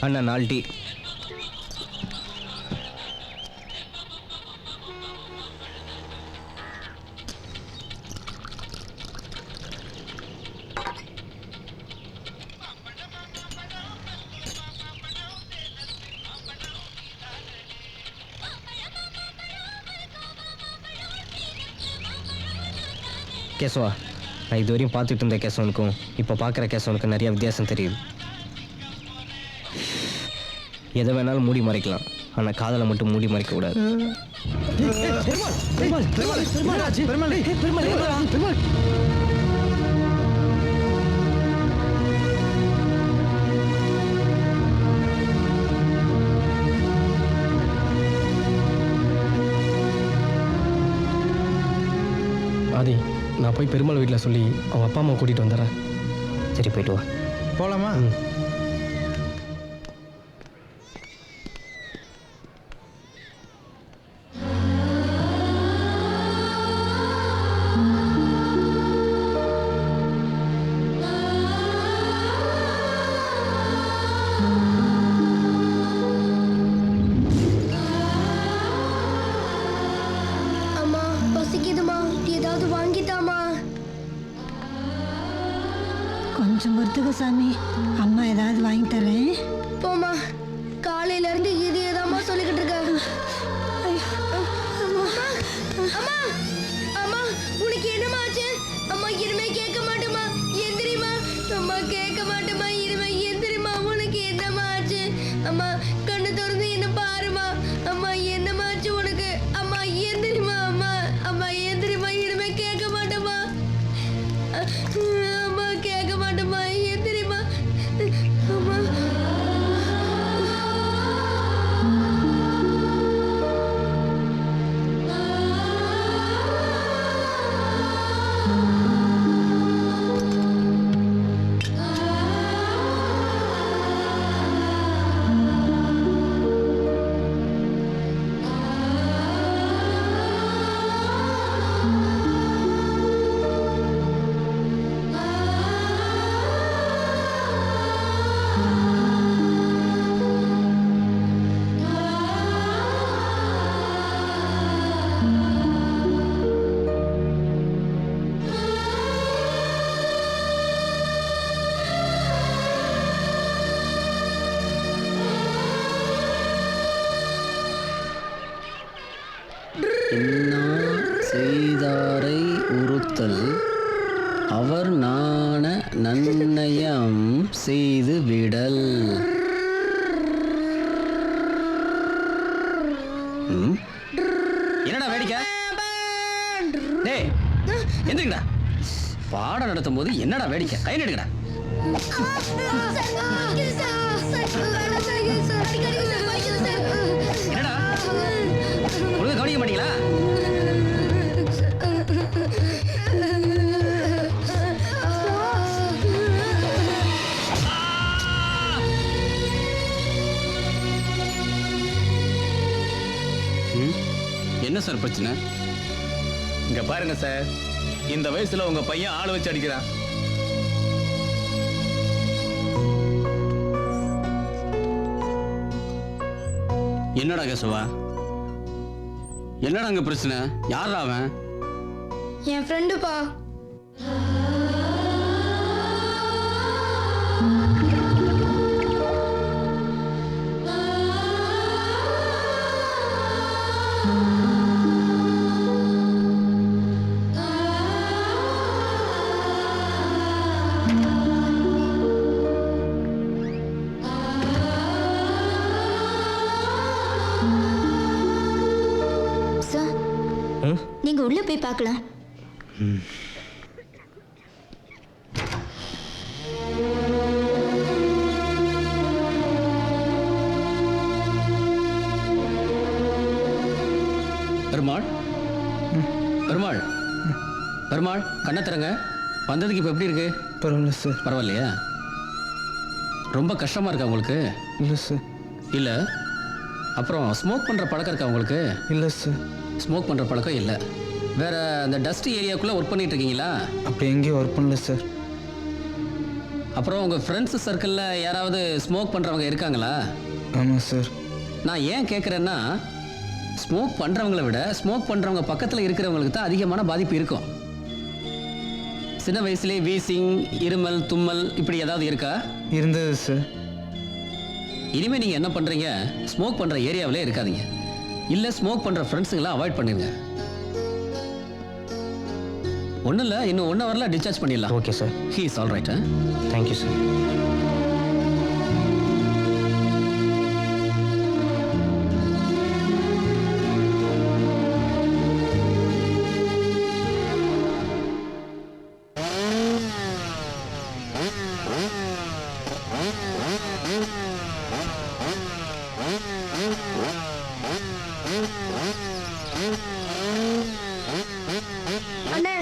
அண்ணா 4 tea. Keshava, நான் இதுவரையும் பார்த்துட்டு இருந்த கேசவனுக்கும் இப்போ பார்க்குற கேசவனுக்கும் நிறைய வித்தியாசம் தெரியுது. எதை வேணாலும் மூடி மறைக்கலாம், ஆனால் காதலை மட்டும் மூடி மறைக்க கூடாது. ஆதி, நான் போய் பெருமாள் வீட்டில் சொல்லி அவங்க அப்பா அம்மா கூட்டிகிட்டு வந்துடுறேன். சரி, போயிட்டு வா. போகலாமா? கொஞ்சம் பொறுத்துக்க சாமி, அம்மா ஏதாவது வாங்கி தரேன். போமா, காலையில இருந்து இது ஏதாம்மா சொல்லிக்கிட்டு இருக்க. அம்மா அம்மா, உனக்கு என்னமா ஆச்சு? அம்மா இனிமே கேட்க மாட்டேமா, எந்திரிமா. அம்மா கேட்க மாட்டேமா, இனிமே எந்திரிமா. உனக்கு என்னமா ஆச்சு? அம்மா கண்ணு திறந்து என்ன பாருமா. அம்மா என்னமா ஆச்சு உனக்கு? அம்மா எந்திரிமா. அம்மா அம்மா எந்திரிமா, இனிமே கேட்க மாட்டேமா. அம்மா கேட்க மாட்டேமா, எந்திரிமா. அம்மா செய்தாரை உறுத்தல் அவர் நாண நன்னயம் செய்து விடல். என்னடா வேடிக்கை? டேய், எந்திரிங்கடா. பாடம் நடத்தும் போது என்னடா வேடிக்கை? கை நடுங்கடா. என்னடா ஒழுங்கா கவனிக்க மாட்டீங்களா? என்ன சார் பிரச்சனை? இங்க பாருங்க சார், இந்த வயசுல உங்க பையன் ஆளு வச்சு அடிக்கிறான். என்னடா கேசவா, என்னடா அங்க பிரச்சனை? யாரா அவன்? என் ஃப்ரெண்டுப்பா. நீங்க உள்ள போய் பார்க்கலாம். பெருமாள், பெருமாள், பெருமாள், கண்ணை திறங்க. வந்ததுக்கு இப்போ எப்படி இருக்கு? பரவாயில்ல சார். பரவாயில்லையா? ரொம்ப கஷ்டமா இருக்கா உங்களுக்கு? இல்லை சார். இல்லை. அப்புறம் ஸ்மோக் பண்ணுற பழக்கம் இருக்கா உங்களுக்கு? இல்லை சார். ஸ்மோக் பண்ணுற பழக்கம் இல்லை. வேற அந்த டஸ்ட் ஏரியாக்குள்ளே ஒர்க் பண்ணிட்டு இருக்கீங்களா? அப்படி எங்கேயும் ஒர்க் பண்ணல சார். அப்புறம் உங்கள் ஃப்ரெண்ட்ஸ் சர்க்கிளில் யாராவது ஸ்மோக் பண்ணுறவங்க இருக்காங்களா? ஆமாம் சார். நான் ஏன் கேட்குறேன்னா, ஸ்மோக் பண்ணுறவங்கள விட ஸ்மோக் பண்ணுறவங்க பக்கத்தில் இருக்கிறவங்களுக்கு தான் அதிகமான பாதிப்பு இருக்கும். சின்ன வயசுலேயே வீசிங், இருமல், தும்மல் இப்படி ஏதாவது இருக்கா? இருந்தது சார். இனிமேல் நீங்கள் என்ன பண்ணுறீங்க, ஸ்மோக் பண்ணுற ஏரியாவிலே இருக்காதீங்க. இல்லை ஸ்மோக் பண்ணுற ஃப்ரெண்ட்ஸுங்களை அவாய்ட் பண்ணிடுங்க. ஒன்றும் இல்லை, இன்னும் 1 ஹவரில் டிஸ்சார்ஜ் பண்ணிடலாம். Okay sir. He is all right. Thank you sir. அண்ணே,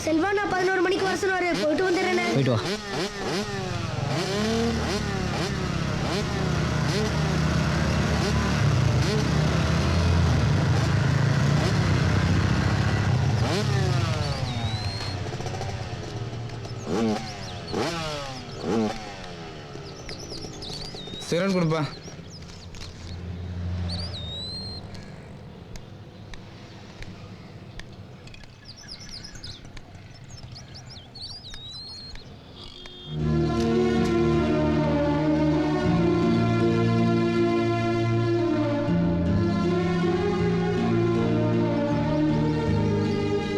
செல்வா நான் 11 மணிக்கு வர சொன்னாரு. போயிட்டு வந்துடுறேண்ணே. போயிட்டு வா. சிரன் கொடுப்பா.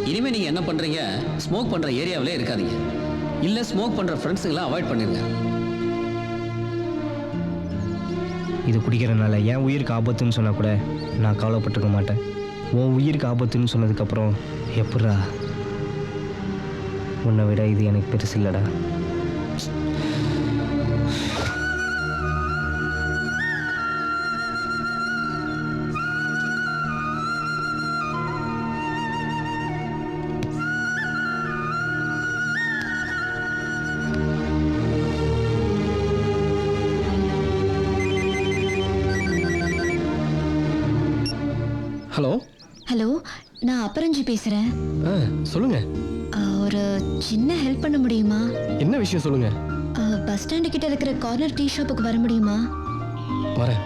இனிமேல் நீங்கள் என்ன பண்ணுறீங்க, ஸ்மோக் பண்ணுற ஏரியாவிலே இருக்காதீங்க. இல்லை ஸ்மோக் பண்ணுற ஃப்ரெண்ட்ஸுங்களை அவாய்ட் பண்ணிடுங்க. இது குடிக்கிறனால என் உயிருக்கு ஆபத்துன்னு சொன்னால் கூட நான் கவலைப்பட்டிருக்க மாட்டேன். உன் உயிருக்கு ஆபத்துன்னு சொன்னதுக்கப்புறம் எப்பட்றா? உன்னை விட இது எனக்கு பெருசு இல்லைடா. ஹலோ. ஹலோ, நான் அப்பரஞ்சி பேசுகிறேன். சொல்லுங்க. ஒரு சின்ன ஹெல்ப் பண்ண முடியுமா? என்ன விஷயம் சொல்லுங்க. பஸ் ஸ்டாண்டு கிட்ட இருக்கிற கார்னர் டீ ஷாப்புக்கு வர முடியுமா? வரேன்.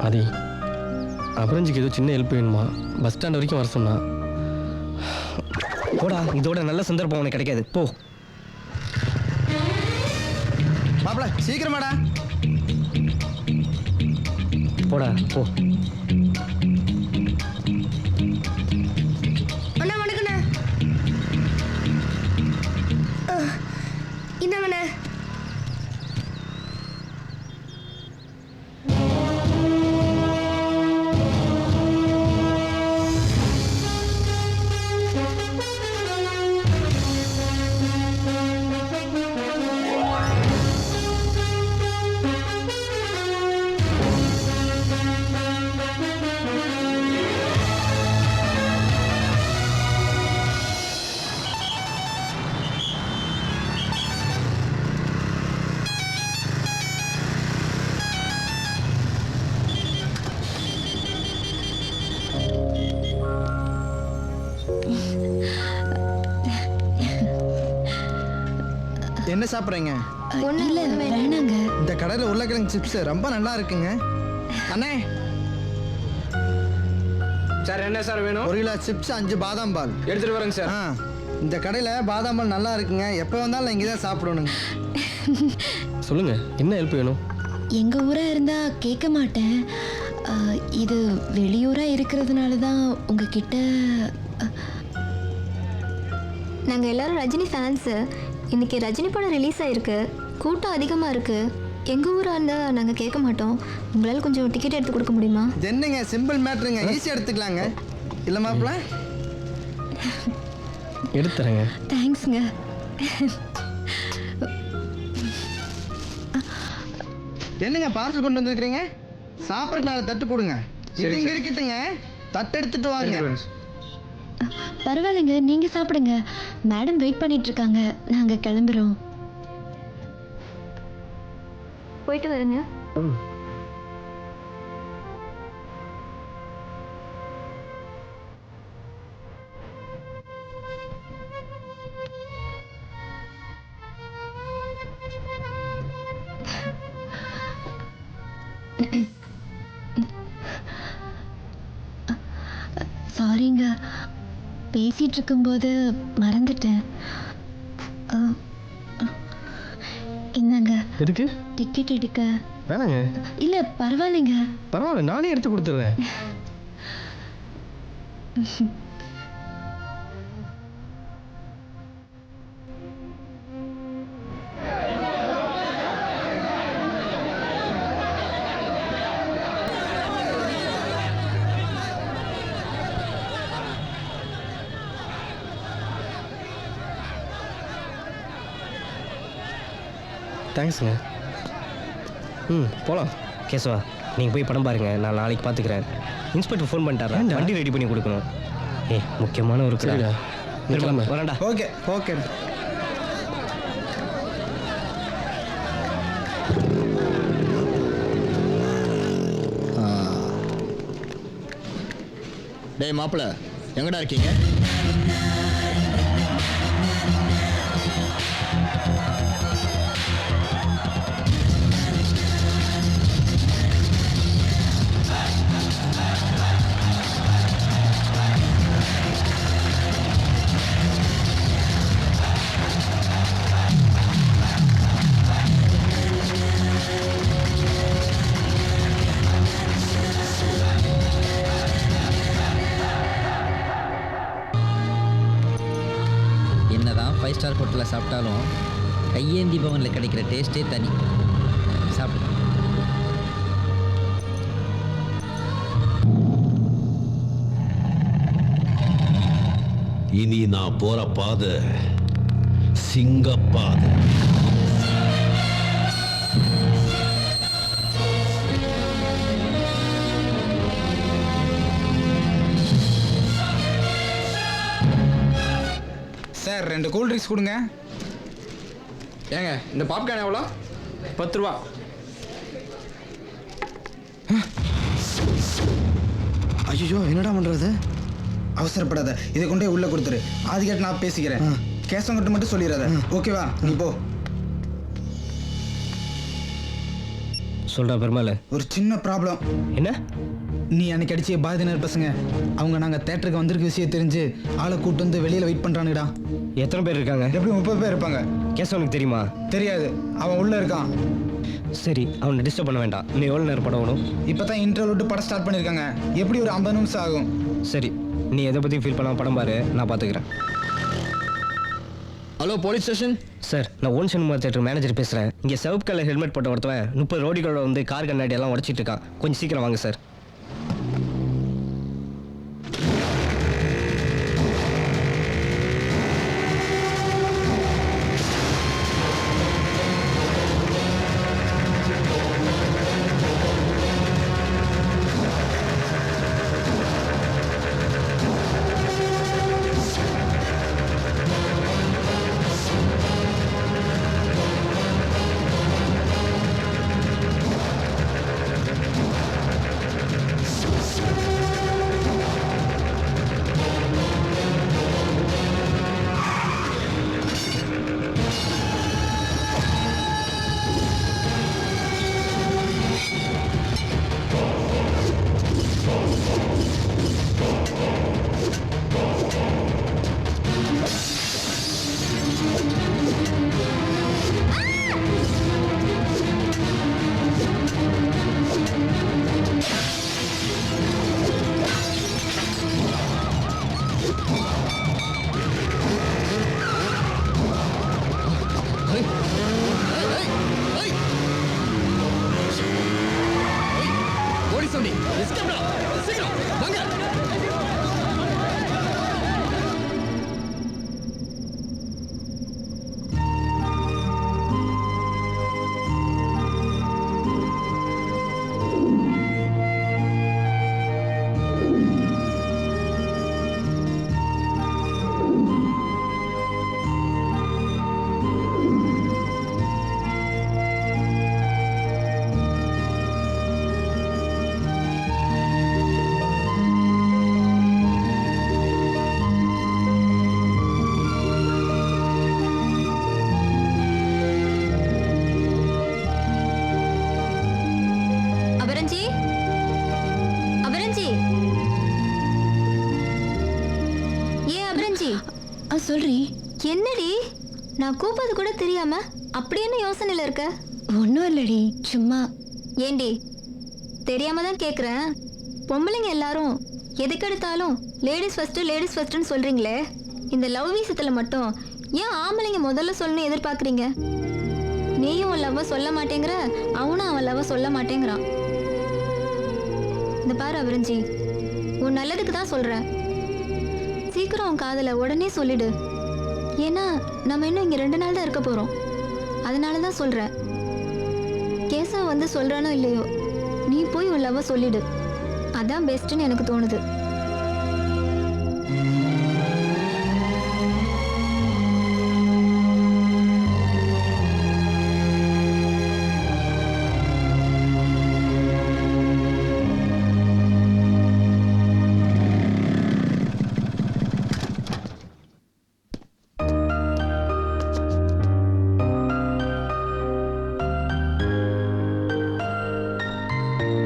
ஆதி, அபரஞ்சிக்கு ஏதோ சின்ன ஹெல்ப் வேணுமா? பஸ் ஸ்டாண்ட் வரைக்கும் வர சொன்னா. போடா, இதோட நல்ல சந்தர்ப்பம் உனக்கு கிடைக்காது. போ. மாப்பிள சீக்கிரமாடா. போடா போ. அண்ணா வணக்கண்ணே. இந்தாங்கண்ணே. என்ன சாப்பிட்றீங்க? ஒன்றும் இல்லை, வேணாங்க. இந்த கடையில் உருளைக்கிழங்கு சிப்ஸ் ரொம்ப நல்லா இருக்குங்க. அண்ணே சார் என்ன சார் வேணும்? 1 கிலோ சிப்ஸ், 5 பாதாம் பால் எடுத்துட்டு வரேங்க சார். இந்த கடையில் பாதாம் பால் நல்லா இருக்குங்க. எப்போ வந்தாலும் இங்கே தான் சாப்பிடணுங்க. சொல்லுங்க, என்ன ஹெல்ப் வேணும்? எங்கள் ஊராக இருந்தால் கேட்க மாட்டேன். இது வெளியூராக இருக்கிறதுனால தான் உங்ககிட்ட. நாங்கள் எல்லாரும் ரஜினி ஃபேன்ஸு. இன்றைக்கி ரஜினி படம் ரிலீஸ் ஆகிருக்கு. கூட்டம் அதிகமாக இருக்குது. எங்கள் ஊராக இருந்தால் நாங்கள் கேட்க மாட்டோம். உங்களால் கொஞ்சம் டிக்கெட் எடுத்து கொடுக்க முடியுமா? இது என்னங்க, சிம்பிள் மேட்ருங்க, ஈஸியாக எடுத்துக்கலாங்க. இல்லை மாப்பிள்ள? எடுத்துறேங்க. தேங்க்ஸுங்க. என்னங்க பார்சல் கொண்டு வந்துருக்கிறீங்க? சாப்பிட்றதுக்கு 4 தட்டு கொடுங்க. இங்கே இருக்கட்டுங்க, தட்டு எடுத்துட்டு வாங்க. பரவாயில்லைங்க, நீங்கள் சாப்பிடுங்க. மேடம் வெயிட் பண்ணிட்டு இருக்காங்க. நாங்கள் கிளம்புறோம். போயிட்டு வருங்க. சாரிங்க, பேசிட்டு இருக்கும்போது மறந்துட்டேன். என்னங்க எதுக்கு? டிக்கெட் எடுக்க? வேணாங்க. இல்லை பரவாயில்லைங்க. பரவாயில்ல, நானே எடுத்து கொடுத்துட்றேன். தேங்க்ஸுங்க. போகலாம். கேசவா, நீங்கள் போய் படம் பாருங்க, நான் நாளைக்கு பார்த்துக்கிறேன். இன்ஸ்பெக்டர் ஃபோன் பண்ணிட்டாரா? வண்டி ரெடி பண்ணி கொடுக்கணும். முக்கியமான ஒரு சரிடா, நீ கிளம்பு. வரேன்டா. Okay okay. டேய் மாப்பிள்ள, எங்கடா இருக்கீங்க? என்னதான் 5 ஸ்டார் ஹோட்டலில் சாப்பிட்டாலும் கையேந்தி பவனில் கிடைக்கிற டேஸ்ட்டே தனி. சாப்பிடு. இனி நான் போற பாதை சிங்கப்பாதை. சார் 2 கூல் ட்ரிங்க்ஸ் கொடுங்க. ஏங்க, இந்த பாப்கார்ன் எவ்வளோ? 10 ரூபா. ஐயோ, என்னடா பண்ணுறது? அவசரப்படாத, இதை கொண்டே உள்ளே கொடுத்துரு. ஆதிக்கிட்ட நான் பேசிக்கிறேன். கேசவங்கிட்ட மட்டும் சொல்லிடாத, ஓகேவா? நீ போ. சொல்கிறா பெருமாள். ஒரு சின்ன ப்ராப்ளம். என்ன? நீ அன்னைக்கு அடிச்ச பாதினர் பசங்க, அவங்க நாங்கள் தேட்டருக்கு வந்திருக்க விஷயம் தெரிஞ்சு ஆளை கூட்டு வந்து வெளியில் வெயிட் பண்ணுறானுடா. எத்தனை பேர் இருக்காங்க? எப்படி 30 பேர் இருப்பாங்க. கேசவனுக்கு தெரியுமா? தெரியாது, அவன் உள்ளே இருக்கான். சரி, அவனை டிஸ்டர்ப் பண்ண வேண்டாம். நீ எவ்வளோ நேரம் படம் ஓடும்? இப்போ தான் இன்டர்வல் விட்டு படம் ஸ்டார்ட் பண்ணியிருக்காங்க. எப்படி ஒரு 50 நிமிஷம் ஆகும். சரி, நீ எதை பற்றியும் ஃபீல் பண்ணாமல் படம் பாரு, நான் பார்த்துக்கிறேன். Hello, police station. சார், நான் ஓன் சினிமா தேட்டர் மேனேஜர் பேசுகிறேன். இங்கே சிவப்பு கலர் ஹெல்மெட் போட்ட ஒருத்தவன் 30 ரோடிகளோட வந்து கார் கண்ணாடி எல்லாம் உடச்சிட்டு இருக்கான். கொஞ்சம் சீக்கிரம் வாங்க சார். சொல்றி. என்னடி நான் கூப்பிட்டது கூட தெரியாம அப்படி என்ன யோசனையில் இருக்க? ஒன்றும் இல்லடி, சும்மா. ஏண்டி தெரியாம தான் கேட்குறேன். பொம்பளைங்க எல்லாரும் எதுக்கெடுத்தாலும் லேடிஸ் ஃபர்ஸ்ட்னு சொல்றீங்களே, இந்த லவ் விஷயத்தில் மட்டும் ஏன் ஆம்பளைங்க முதல்ல சொல்லணும்னு எதிர்பார்க்குறீங்க? நீயும் உன் லவ்வை சொல்ல மாட்டேங்கிற, அவனும் அவன் லவ்வை சொல்ல மாட்டேங்கிறான். இந்த பாரு அபிரஞ்சி, உன் நல்லதுக்கு தான் சொல்கிறேன். சீக்கிரம் உன் காதலை உடனே சொல்லிடு. ஏன்னா நம்ம இன்னும் இங்கே 2 நாள் தான் இருக்க போகிறோம். அதனால தான் சொல்கிறேன். கேசவ வந்து சொல்கிறானோ இல்லையோ, நீ போய் உன் லவ்வை சொல்லிடு. அதான் பெஸ்ட்டுன்னு எனக்கு தோணுது.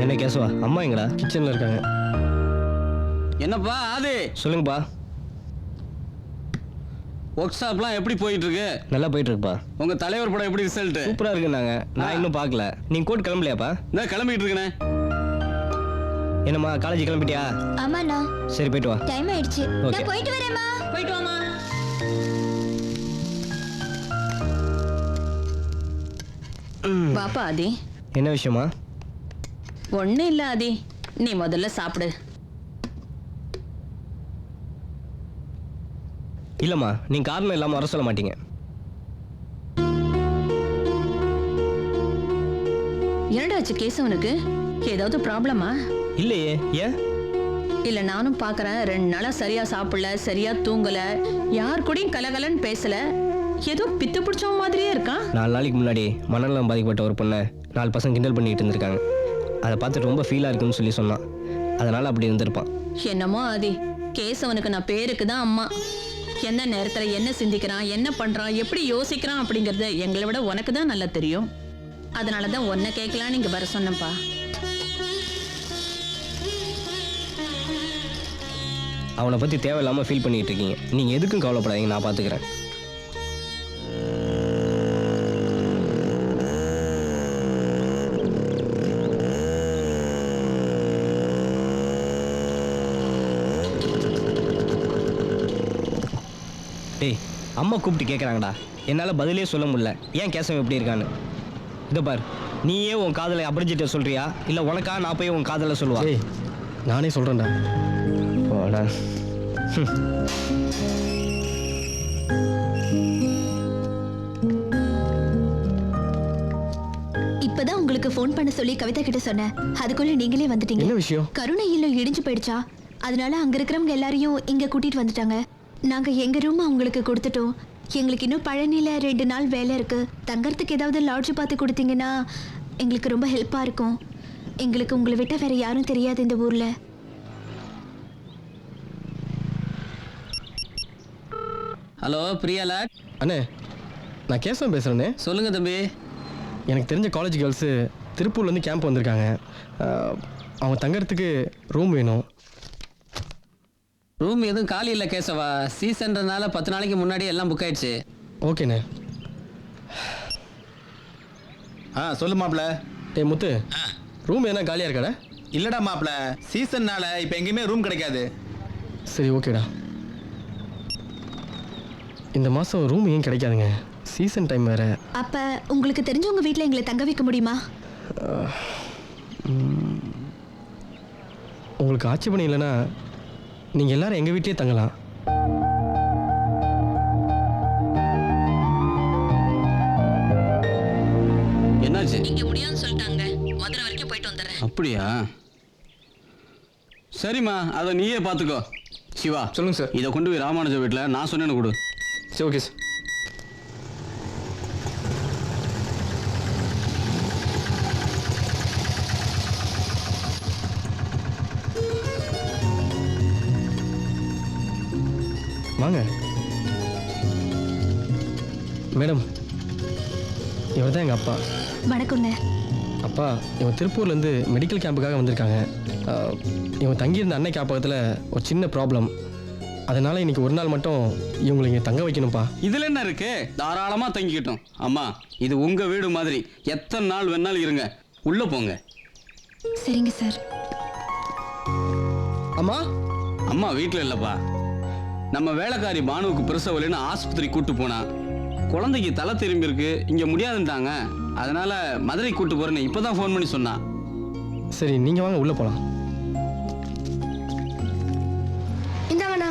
என்ன கேசவா, அம்மா எங்கடா? கிச்சனில் இருக்காங்க. என்னப்பா ஆதி, சொல்லுங்கப்பா. ஒர்க் ஷாப்லாம் எப்படி போயிட்டு இருக்கு? நல்லா போயிட்டு இருக்குப்பா. உங்க தலைவர் படம் எப்படி ரிசல்ட்? சூப்பராக இருக்குன்னாங்க. நான் இன்னும் பார்க்கல. நீங்கள் கோட் கிளம்பலையாப்பா? நான் கிளம்பிட்டு இருக்கேனே. என்னம்மா, காலேஜ் கிளம்பிட்டியா? ஆமாண்ணா, சரி, போயிட்டு வா. டைம் ஆயிடுச்சு. Okay. நான் போயிட்டு வரேம்மா. போயிட்டு வாமா. வாப்பா ஆதி. என்ன விஷயமா? ஒன்றும் இல்லை ஆதி, நீ முதல்ல சாப்பிடு. இல்லைம்மா, நீங்கள் காரணம் இல்லாமல் வர சொல்ல மாட்டீங்க. என்னடாச்சு கேசவனுக்கு? ஏதாவது ப்ராப்ளமா? இல்லையே, ஏன்? இல்லை, நானும் பார்க்குறேன். 2 நாளாக சரியாக சாப்பிடல, சரியாக தூங்கலை, யார் கூடயும் கலகலன்னு பேசலை, ஏதோ பித்து பிடிச்ச மாதிரியே இருக்கான். 4 நாளைக்கு முன்னாடி மனநலம் பாதிக்கப்பட்ட ஒரு பொண்ணை 4 பசங்க கிண்டல் பண்ணிட்டு இருந்திருக்காங்க. அதை பார்த்து ரொம்ப ஃபீலாக இருக்குன்னு சொல்லி சொன்னான். அதனால் அப்படி இருந்திருப்பான். என்னமோ ஆதி, கேசவனுக்கு நான் பேருக்கு தான் அம்மா. என்ன நேரத்தில் என்ன சிந்திக்கிறான், என்ன பண்ணுறான், எப்படி யோசிக்கிறான் அப்படிங்கிறது எங்களை விட உனக்கு தான் நல்லா தெரியும். அதனால தான் உன்னை கேட்கலான்னு இங்கே வர சொன்னேன்ப்பா. அவனை பற்றி தேவையில்லாமல் ஃபீல் பண்ணிகிட்டு இருக்கீங்க. நீங்கள் எதுக்கும் கவலைப்படாதீங்க, நான் பார்த்துக்கிறேன். டேய், அம்மா கூப்பிட்டு கேட்குறாங்கடா. என்னால் பதிலே சொல்ல முடியல. ஏன் கேசவன் எப்படி இருக்கான்னு. இதை பார், நீயே உன் காதலை அபரிஞ்சிட்ட சொல்கிறியா, இல்லை உனக்கா நான் போய் உன் காதலை சொல்லுவா? ஏய், நானே சொல்கிறேன்டா. போடா. இப்பதான் உங்களுக்கு ஃபோன் பண்ண சொல்லி கவிதா கிட்ட சொன்னேன். அதுக்குள்ள நீங்களே வந்துட்டீங்க. என்ன விஷயம்? கருணை இல்லம் இடிஞ்சு போயிடுச்சா, அதனால அங்க இருக்கிறவங்க எல்லாரையும் இங்க கூட்டிட்டு வந்துட்டாங்க. நாங்க எங்க ரூம் அவங்களுக்கு கொடுத்துட்டோம். எங்களுக்கு இன்னும் பழனியில 2 நாள் வேலை இருக்கு. தங்கறதுக்கு ஏதாவது லாட்ஜ் பார்த்து கொடுத்தீங்கன்னா எங்களுக்கு ரொம்ப ஹெல்ப்பா இருக்கும். எங்களுக்கு உங்களை விட்ட வேற யாரும் தெரியாது இந்த ஊர்ல. ஹலோ பிரியாலா. அண்ணே, நான் கேசவன் பேசுகிறேண்ணே. சொல்லுங்க தம்பி. எனக்கு தெரிஞ்ச காலேஜ் கேர்ள்ஸு திருப்பூர்லேருந்து கேம்ப் வந்திருக்காங்க. அவங்க தங்கறதுக்கு ரூம் வேணும். ரூம் எதுவும் காலி இல்லை கேசவா. சீசன்றதுனால 10 நாளைக்கு முன்னாடி எல்லாம் புக் ஆயிடுச்சு. ஓகேண்ணே. சொல்லு மாப்பிள்ள. டேய் முத்து, ரூம் எதனா காலியாக இருக்காடா? இல்லடா மாப்பிள்ள, சீசன்னால இப்போ எங்கேயுமே ரூம் கிடைக்காது. சரி, ஓகேடா. இந்த மாதம் ரூம் ஏன் கிடைக்காதுங்க? சீசன் டைம் வேறு. அப்ப உங்களுக்கு தெரிஞ்சவங்க வீட்டில் எங்களை தங்க வைக்க முடியுமா? உங்களுக்கு ஆட்சேபணம் இல்லைன்னா நீங்கள் எல்லாரும் எங்கள் வீட்டிலே தங்கலாம். என்னாச்சு? இங்கே முடியாதுன்னு சொல்லிட்டாங்க. மதுரை வரைக்கும் போயிட்டு வந்துடுறேன். அப்படியா? சரிம்மா, அதை நீயே பார்த்துக்கோ. சிவா, சொல்லுங்கள் சார். இதை கொண்டு போய் ராமானுஜ வீட்டில் நான் சொன்னேன்னு கொடு. சரி, ஓகே சார். வாங்க மேடம், இவர் தான் எங்கள் அப்பா. வணக்கங்க. அப்பா, இவன் திருப்பூர்லேருந்து மெடிக்கல் கேம்புக்காக வந்திருக்காங்க. இவன் தங்கியிருந்த அன்னை காப்பகத்தில் ஒரு சின்ன ப்ராப்ளம். அதனால் இன்னைக்கு ஒரு நாள் மட்டும் இவங்களை இங்கே தங்க வைக்கணும்ப்பா. இதில் என்ன இருக்கு? தாராளமாக தங்கிக்கிட்டோம். அம்மா, இது உங்கள் வீடு மாதிரி, எத்தனை நாள் வேணாலும் இருங்க. உள்ளே போங்க. சரிங்க சார். அம்மா அம்மா வீட்டில் இல்லைப்பா. நம்ம வேலைக்காரி பானுவுக்கு பிரசவலைன்னு ஆஸ்பத்திரி கூட்டு போனா, குழந்தைக்கு தலை திரும்பி இருக்கு, இங்கே முடியாதுன்ட்டாங்க. அதனால மதுரை கூட்டு போறேன்னு இப்போதான் ஃபோன் பண்ணி சொன்னா. சரி, நீங்கள் வாங்க உள்ளே போகலாம். இந்தாங்கண்ணா.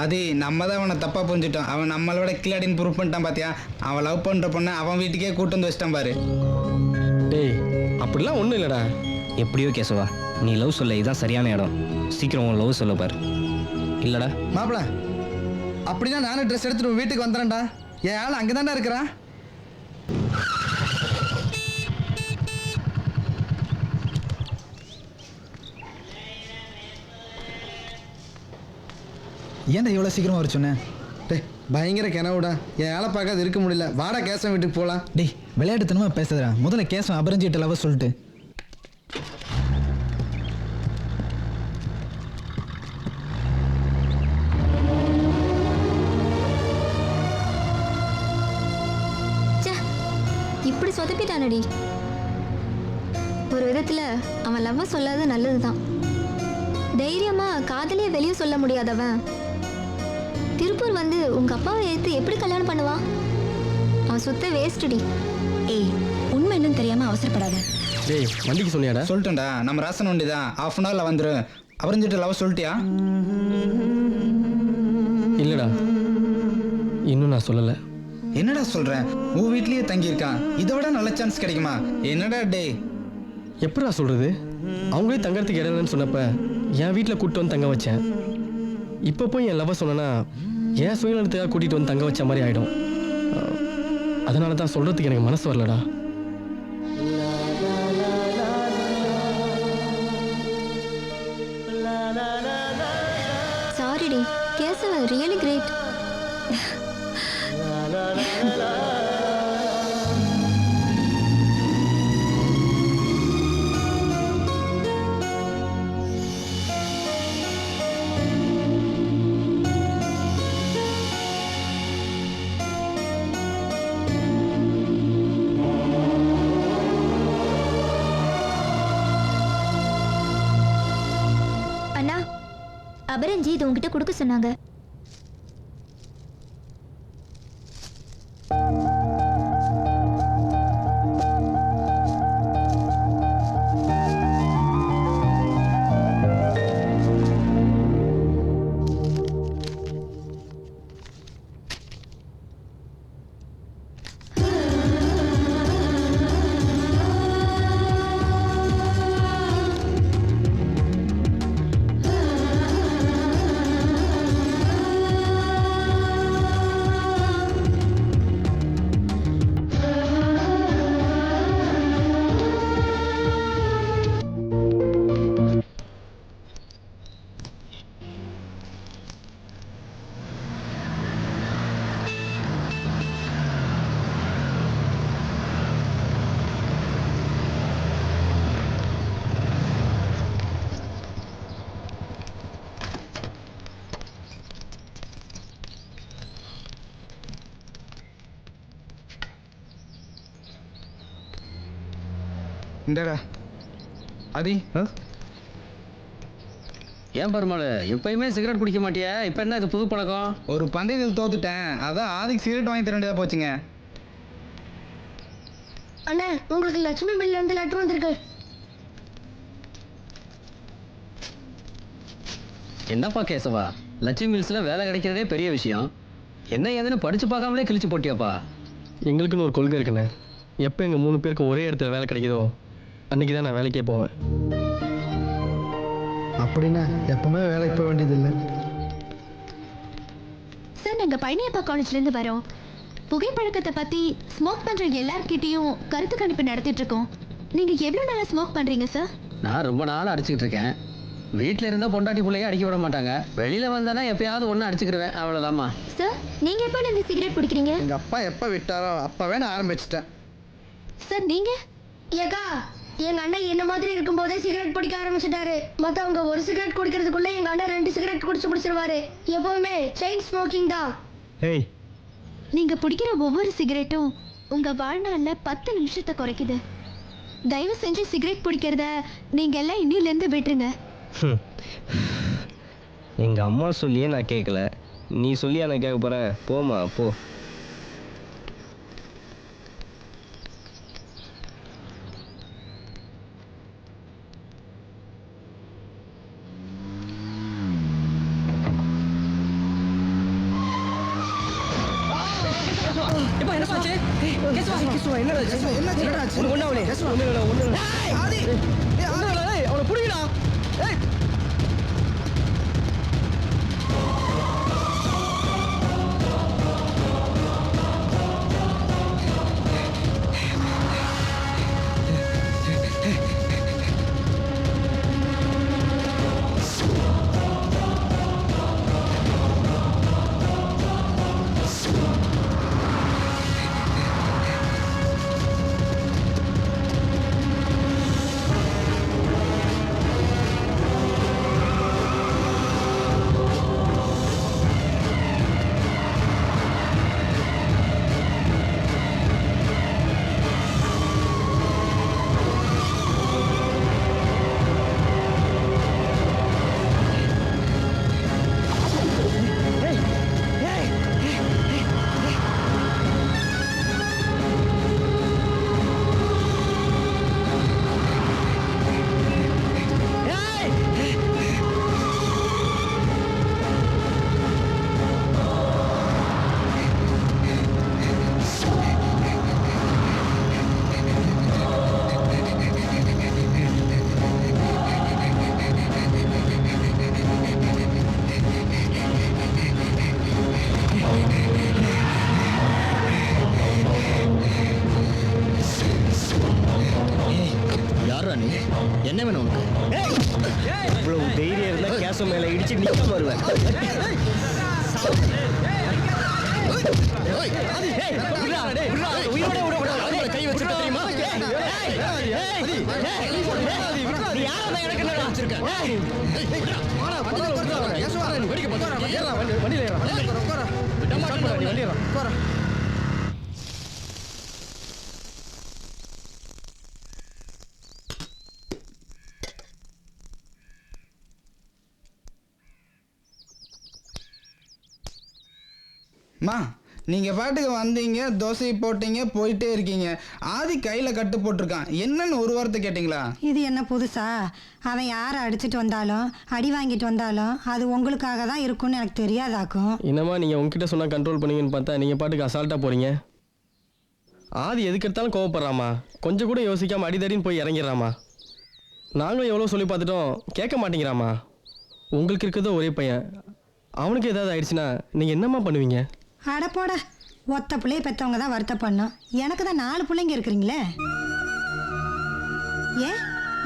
அது நம்ம தான் அவனை தப்பாக புரிஞ்சுட்டோம். அவன் நம்மளோட கில்லாடின்னு ப்ரூவ் பண்ணிட்டான் பார்த்தியா? அவன் லவ் பண்ணுற பொண்ணை அவன் வீட்டுக்கே கூட்டு வந்து வச்சிட்டான் பாரு. டேய், அப்படிலாம் ஒன்றும் இல்லைடா. எப்படியோ கேசவா, நீ லவ் சொல்ல இதுதான் சரியான இடம். சீக்கிரம் உன் லவ் சொல்ல பாரு. இல்லைடா மாப்பிள, அப்படின்னா நானும் ட்ரெஸ் எடுத்துட்டு வீட்டுக்கு வந்துடுறேன்டா. என் ஆள் அங்கே தானே இருக்கிறான். ஏன்டா இவ்வளோ சீக்கிரமாக வர சொன்னேன்? டேய், பயங்கர கிணவுடா. என் ஆளை பார்க்காது இருக்க முடியல. வாடா கேசவன் வீட்டுக்கு போகலாம். டேய், விளையாட்டுத்தனமாக பேசுறா. முதல்ல கேசவன் அபரஞ்சிட்ட லவ் சொல்லிட்டு. இப்படி சொதப்பிட்டானடி. ஒரு விதத்தில் அவன் லவ்வ சொல்லாத நல்லது தான். தைரியமா காதலியே வெளியே சொல்ல முடியாதவன் திருப்பூர் வந்து உங்க அப்பாவை எடுத்து எப்படி கல்யாணம் பண்ணுவான்? அவன் சுத்த வேஸ்டடி. ஏய், உண்மை என்னன்னு தெரியாம அவசரப்படாத. டேய், வண்டிக்கு சொன்னியாடா? சொல்லிட்டேன்டா, நம்ம ராசன் வண்டி தான். ½ அன் ஹவரில் வந்துடும். அபரஞ்சிட்ட லவ் சொல்லிட்டியா? இல்லைடா, இன்னும் நான் சொல்லலை. என்னடா சொல்கிறேன்? உன் வீட்லேயே தங்கியிருக்கான். இதை விட நல்ல சான்ஸ் கிடைக்குமா? என்னடா டே? எப்படா சொல்கிறது? அவங்களே தங்கறதுக்கு இடம் இல்லைன்னு சொன்னப்ப என் வீட்டில் கூப்பிட்டு வந்து தங்க வச்சேன். இப்போ போய் என் லவ்வை சொன்னேன்னா என் சுயநலத்துக்காக கூட்டிகிட்டு வந்து தங்க வச்ச மாதிரி ஆகிடும். அதனால தான் சொல்கிறதுக்கு எனக்கு மனசு வரலடா. சாரிடி, கேசவன் ரியலி கிரேட். அண்ணா, அபரஞ்சி இது உங்ககிட்ட கொடுக்க சொன்னாங்க. இந்தடா அதி. ஏன் பெருமாள், எப்பயுமே சிகரெட் குடிக்க மாட்டியா? இப்போ என்ன இது புது பழக்கம்? ஒரு பந்தயத்தில் தோத்துட்டேன், அதான் ஆதிக்கு சிகரெட் வாங்கி தர வேண்டியதாக போச்சுங்க. அண்ணா, உங்களுக்கு லட்சுமி பில்ல இருந்து லெட்டர் வந்திருக்கு. என்னப்பா கேசவா, லட்சுமி மில்ஸில் வேலை கிடைக்கிறதே பெரிய விஷயம். என்ன ஏதுன்னு படித்து பார்க்காமலே கிழிச்சு போட்டியாப்பா? எங்களுக்குன்னு ஒரு கொள்கை இருக்குண்ணே. எப்போ எங்கள் 3 பேருக்கு ஒரே இடத்துல வேலை கிடைக்குதோ அன்றைக்கி தான் நான் வேலைக்கே போவேன். அப்படின்னா எப்பவுமே வேலைக்கு போக வேண்டியதில்லை. சார், நாங்கள் பழனியப்பா காலேஜ்லேருந்து வரோம். புகைப்பழக்கத்தை பற்றி ஸ்மோக் பண்ணுற எல்லார்கிட்டையும் கருத்து கணிப்பு நடத்திட்டு இருக்கோம். நீங்கள் எவ்வளோ நாளாக ஸ்மோக் பண்ணுறீங்க சார்? நான் ரொம்ப நாள் அடிச்சுக்கிட்டு இருக்கேன். வீட்டில் இருந்தால் பொண்டாட்டி பிள்ளையே அடிக்க விட மாட்டாங்க. வெளியில் வந்தானா எப்பயாவது ஒன்று அடிச்சுக்கிடுவேன், அவ்வளோதாம்மா. சார், நீங்கள் எப்போ இந்த சிகரெட் பிடிக்கிறீங்க? எங்கள் அப்பா எப்போ விட்டாரோ அப்போவே நான் ஆரம்பிச்சிட்டேன். சார், நீங்கள்? ஏக்கா, எங்க அண்ணன் என்ன மாதிரி இருக்கும்போதே சிகரெட் பிடிக்க ஆரம்பிச்சிட்டாரு. மத்தவங்க ஒரு சிகரெட் குடிக்கிறதுக்குள்ள எங்க அண்ணன் 2 சிகரெட் குடிச்சு முடிச்சிருவாரு. எப்பவுமே செயின் ஸ்மோக்கிங் தான். ஏய், நீங்க பிடிக்கிற ஒவ்வொரு சிகரெட்டும் உங்க வாழ்நாள்ல 10 நிமிஷத்தை குறைக்குது. தயவு செஞ்சு சிகரெட் பிடிக்கிறத நீங்க எல்லாம் இன்னிலேருந்து விட்டுருங்க. எங்க அம்மா சொல்லியே நான் கேட்கல, நீ சொல்லியா நான் கேட்க போறேன்? போமா போ. என்ன வேணும் உனக்கு? இவ்வளவு தைரியம் இருந்தா கேசம் மேல இடிச்சு நிக்காம வருவேன். கை வச்சுட்டு தெரியுமா? நீ யாரா எனக்கு என்ன வச்சிருக்க? மா, நீங்கள் பாட்டுக்கு வந்தீங்க, தோசையை போட்டீங்க, போயிட்டே இருக்கீங்க. ஆதி கையில் கட்டு போட்டிருக்கான், என்னன்னு ஒரு வார்த்தை கேட்டிங்களா? இது என்ன புதுசா? அவன் யாரை அடிச்சிட்டு வந்தாலும் அடி வாங்கிட்டு வந்தாலும் அது உங்களுக்காக தான் இருக்கும்னு எனக்கு தெரியாதாக்கும். என்னம்மா நீங்கள் உங்ககிட்ட சொன்னால் கண்ட்ரோல் பண்ணுவீங்கன்னு பார்த்தா நீங்கள் பாட்டுக்கு அசால்ட்டாக போகிறீங்க. ஆதி எதுக்கு எடுத்தாலும் கோவப்படுறாமா, கொஞ்சம் கூட யோசிக்காமல் அடிதடின்னு போய் இறங்கிடுறாமா. நாங்களும் எவ்வளோ சொல்லி பார்த்துட்டோம், கேட்க மாட்டேங்கிறாமா. உங்களுக்கு இருக்கிறதோ ஒரே பையன், அவனுக்கு ஏதாவது ஆயிடுச்சுன்னா நீங்கள் என்னம்மா பண்ணுவீங்க? அடப்போட, ஒத்த பிள்ளைய பெற்றவங்க தான் வருத்தப்படணும். எனக்கு தான் 4 பிள்ளைங்க இருக்கிறீங்களே. ஏன்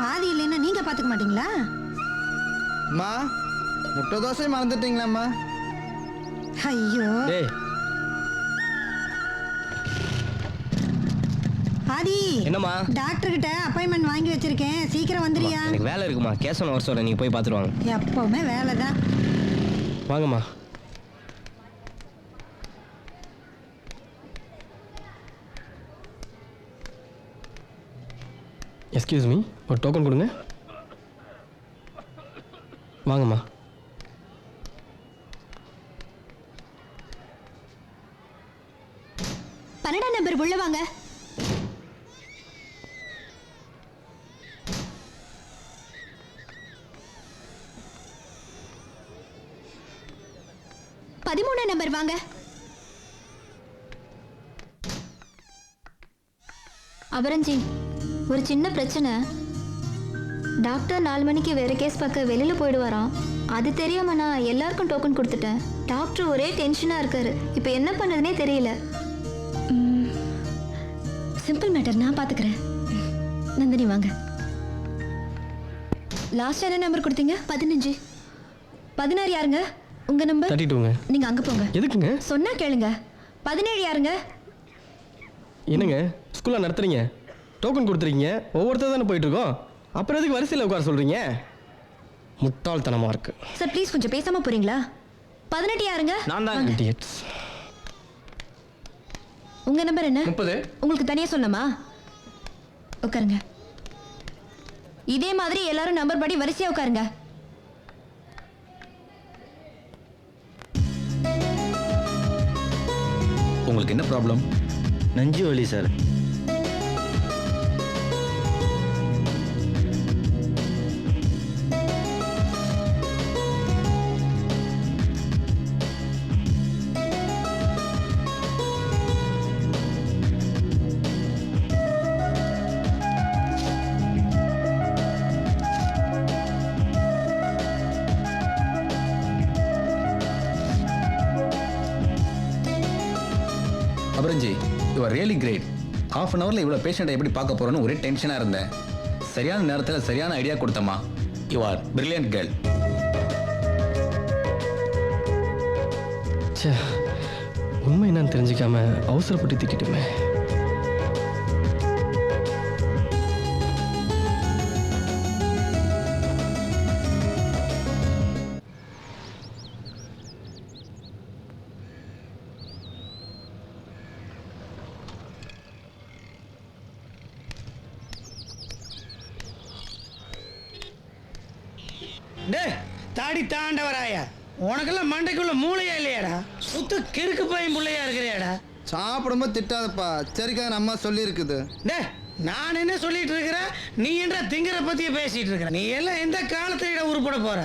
ஆதி இல்லைன்னா நீங்கள் பார்த்துக்க மாட்டீங்களா? மா, முட்டை தோசை மறந்துட்டீங்களாம்மா? ஐயோ டேய், ஆதி, என்னம்மா? டாக்டர் கிட்ட அப்பாயின்மெண்ட் வாங்கி வச்சிருக்கேன், சீக்கிரம் வந்துறியா? எனக்கு வேலை இருக்குமா, கேசவன் வர சொல்றேன், நீங்க போய் பார்த்துருவாங்க. எப்பவுமே வேலை தான். வாங்கம்மா. எக்ஸ்கியூஸ் மீ, ஒரு டோக்கன் கொடுங்க. வாங்கம்மா. பன்னெண்டாம் நம்பர் உள்ள வாங்க. பதிமூணாம் நம்பர் வாங்க. அபரஞ்சி, ஒரு சின்ன பிரச்சனை. டாக்டர் 4 மணிக்கு வேற கேஸ் பார்க்க வெளியில போயிடுவாராம். அது தெரியாம நான் எல்லாருக்கும் டோக்கன் கொடுத்துட்டேன். டாக்டர் ஒரே டென்ஷனா இருக்காரு. இப்போ என்ன பண்ணதுனே தெரியல. சிம்பிள் மேட்டர், நான் பார்த்துக்கிறேன். நந்தினி வாங்க. லாஸ்ட் என்ன நம்பர் கொடுத்தீங்க? 15. 16 யாருங்க? உங்க நம்பர் 32ங்க. நீங்க அங்க போங்க. எதுக்குங்க? சொன்னா கேளுங்க. 17 யாருங்க? என்னங்க ஸ்கூலில் நடத்துறீங்க? டோக்கன் கொடுத்துருக்கீங்க, ஒவ்வொருத்தர் தானே போயிட்டுருக்கோம். அப்புறம் எதுக்கு வரிசையில் உட்கார சொல்கிறீங்க? முட்டாள்தனமாக இருக்கு. சார் ப்ளீஸ் கொஞ்சம் பேசாமல் போகிறீங்களா? 18 யாருங்க? நான் தான். இடியட்ஸ். உங்கள் நம்பர் என்ன? 30. உங்களுக்கு தனியாக சொல்லணுமா? உட்காருங்க. இதே மாதிரி எல்லாரும் நம்பர் படி வரிசையாக உட்காருங்க. உங்களுக்கு என்ன ப்ராப்ளம்? நெஞ்சு வலி sir. Aparanji, you are really great. Half an ஹவரில் இவ்வளோ பேஷண்ட்டை எப்படி பார்க்க போகிறோன்னு ஒரே டென்ஷனாக இருந்தேன். சரியான நேரத்தில் சரியான ஐடியா கொடுத்தம்மா. You are brilliant girl. சே, உண்மை என்னன்னு தெரிஞ்சுக்காம அவசரப்பட்டு திட்டிட்டுமே. டே தாடி தாண்டவராயா, உனக்கெல்லாம் மண்டைக்குள்ள மூளையா இல்லையாடா? சுத்த கிறுக்கு பையன் பிள்ளையா இருக்கிறியாடா? சாப்பிடும்போது திட்டாதப்பா, சரிக்கா நம்ம சொல்லி இருக்குது. டே நான் என்ன சொல்லிட்டு இருக்கிறேன், நீ என்ற திங்கிற பத்தியே பேசிட்டு இருக்கிற. நீ எல்லாம் எந்த காலத்துல உருப்பட போற?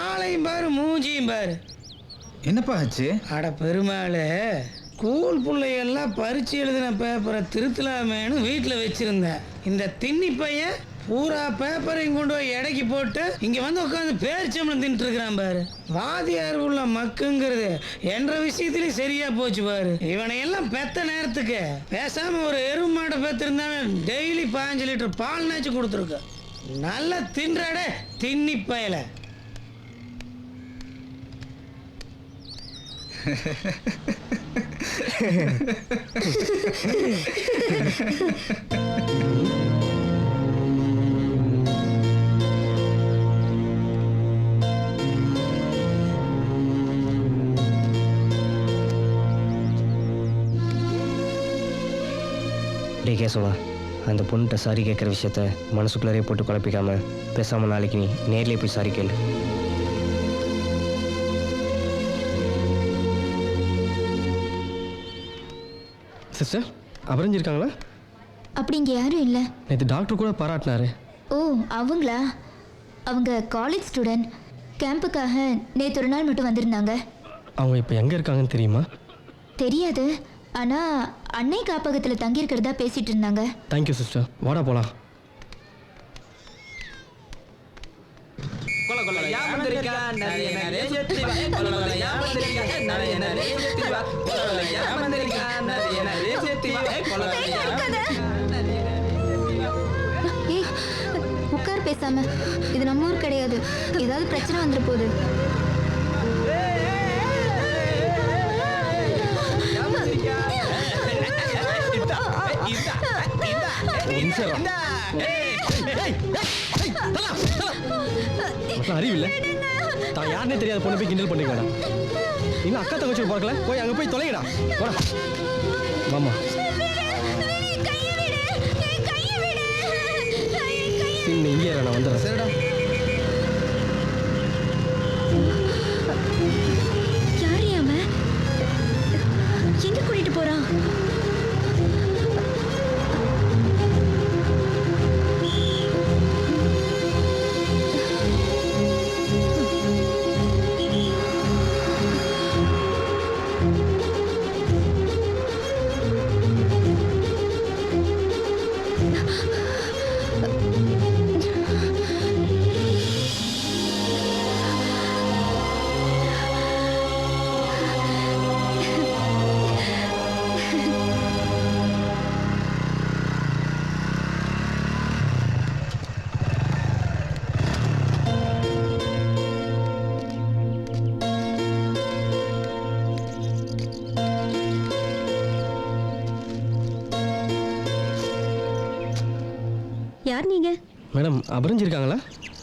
ஆளையும் பாரு மூஞ்சியும் பாரு. என்னப்பா ஆச்சு? அட பெருமாளே, ஸ்கூல் பிள்ளையெல்லாம் பரிச்சு எழுதின பேப்பரை திருத்தலாமேனு வீட்டில் வச்சிருந்தேன். இந்த தின்னி பையன் பூரா பேப்பரையும் கொண்டு போய் எடைக்கு போட்டு இங்க வந்து உட்காந்து பேரிச்சம்பளம் தின்ட்டு இருக்கிறான் பாரு. வாதியார் உள்ள மக்குங்கிறது என்ற விஷயத்திலேயே சரியா போச்சு பாரு. இவனை எல்லாம் பெத்த நேரத்துக்கு பேசாம ஒரு எருவு மாட்டை பெத்திருந்தாலும் டெய்லி 5 லிட்டர் பால் நாச்சு கொடுத்துருக்க. நல்லா தின்றாடே தின்னி பயல. டே கேசவா, அந்த பொண்ணுகிட்ட சாரி கேட்குற விஷயத்த மனசுக்குள்ளே போட்டு குழப்பிக்காம பேசாமல் நாளைக்கு நீ நேர்லேயே போய் சாரி கேளு. சிஸ்டர், அபரஞ்சிருக்காங்களா? அப்படி இங்கே யாரும் இல்லை. நேற்று டாக்டர் கூட பாராட்டினாரு. ஓ அவங்களா? அவங்க காலேஜ் ஸ்டூடெண்ட். கேம்புக்காக நேற்று ஒரு நாள் மட்டும் வந்திருந்தாங்க. அவங்க இப்போ எங்கே இருக்காங்கன்னு தெரியுமா? தெரியாது, ஆனால் அன்னை காப்பகத்தில் தங்கியிருக்கிறதா பேசிகிட்டு இருந்தாங்க. Thank you sister. வாடா போகலாம். ஏய் உட்கார் பேசாம. இது நம்ம ஊர் கிடையாது, ஏதாவது பிரச்சனை வந்துட போகுது. அறிவில்லை, தான் யாருன்னே தெரியாத பொண்ணு போய் கிண்டல் பண்ணிக்கடா. இன்னும் அக்கா தங்கச்சி பார்க்கல, போய் அங்கே போய் தொலைங்கடா. போடா மாமா. இங்கே நான் வந்துடுறேன். சரிடா. யார் அவன்? எங்க கூட்டிட்டு போறான்? யார் நீங்க? மேடம் அபரஞ்சிருக்காங்களா?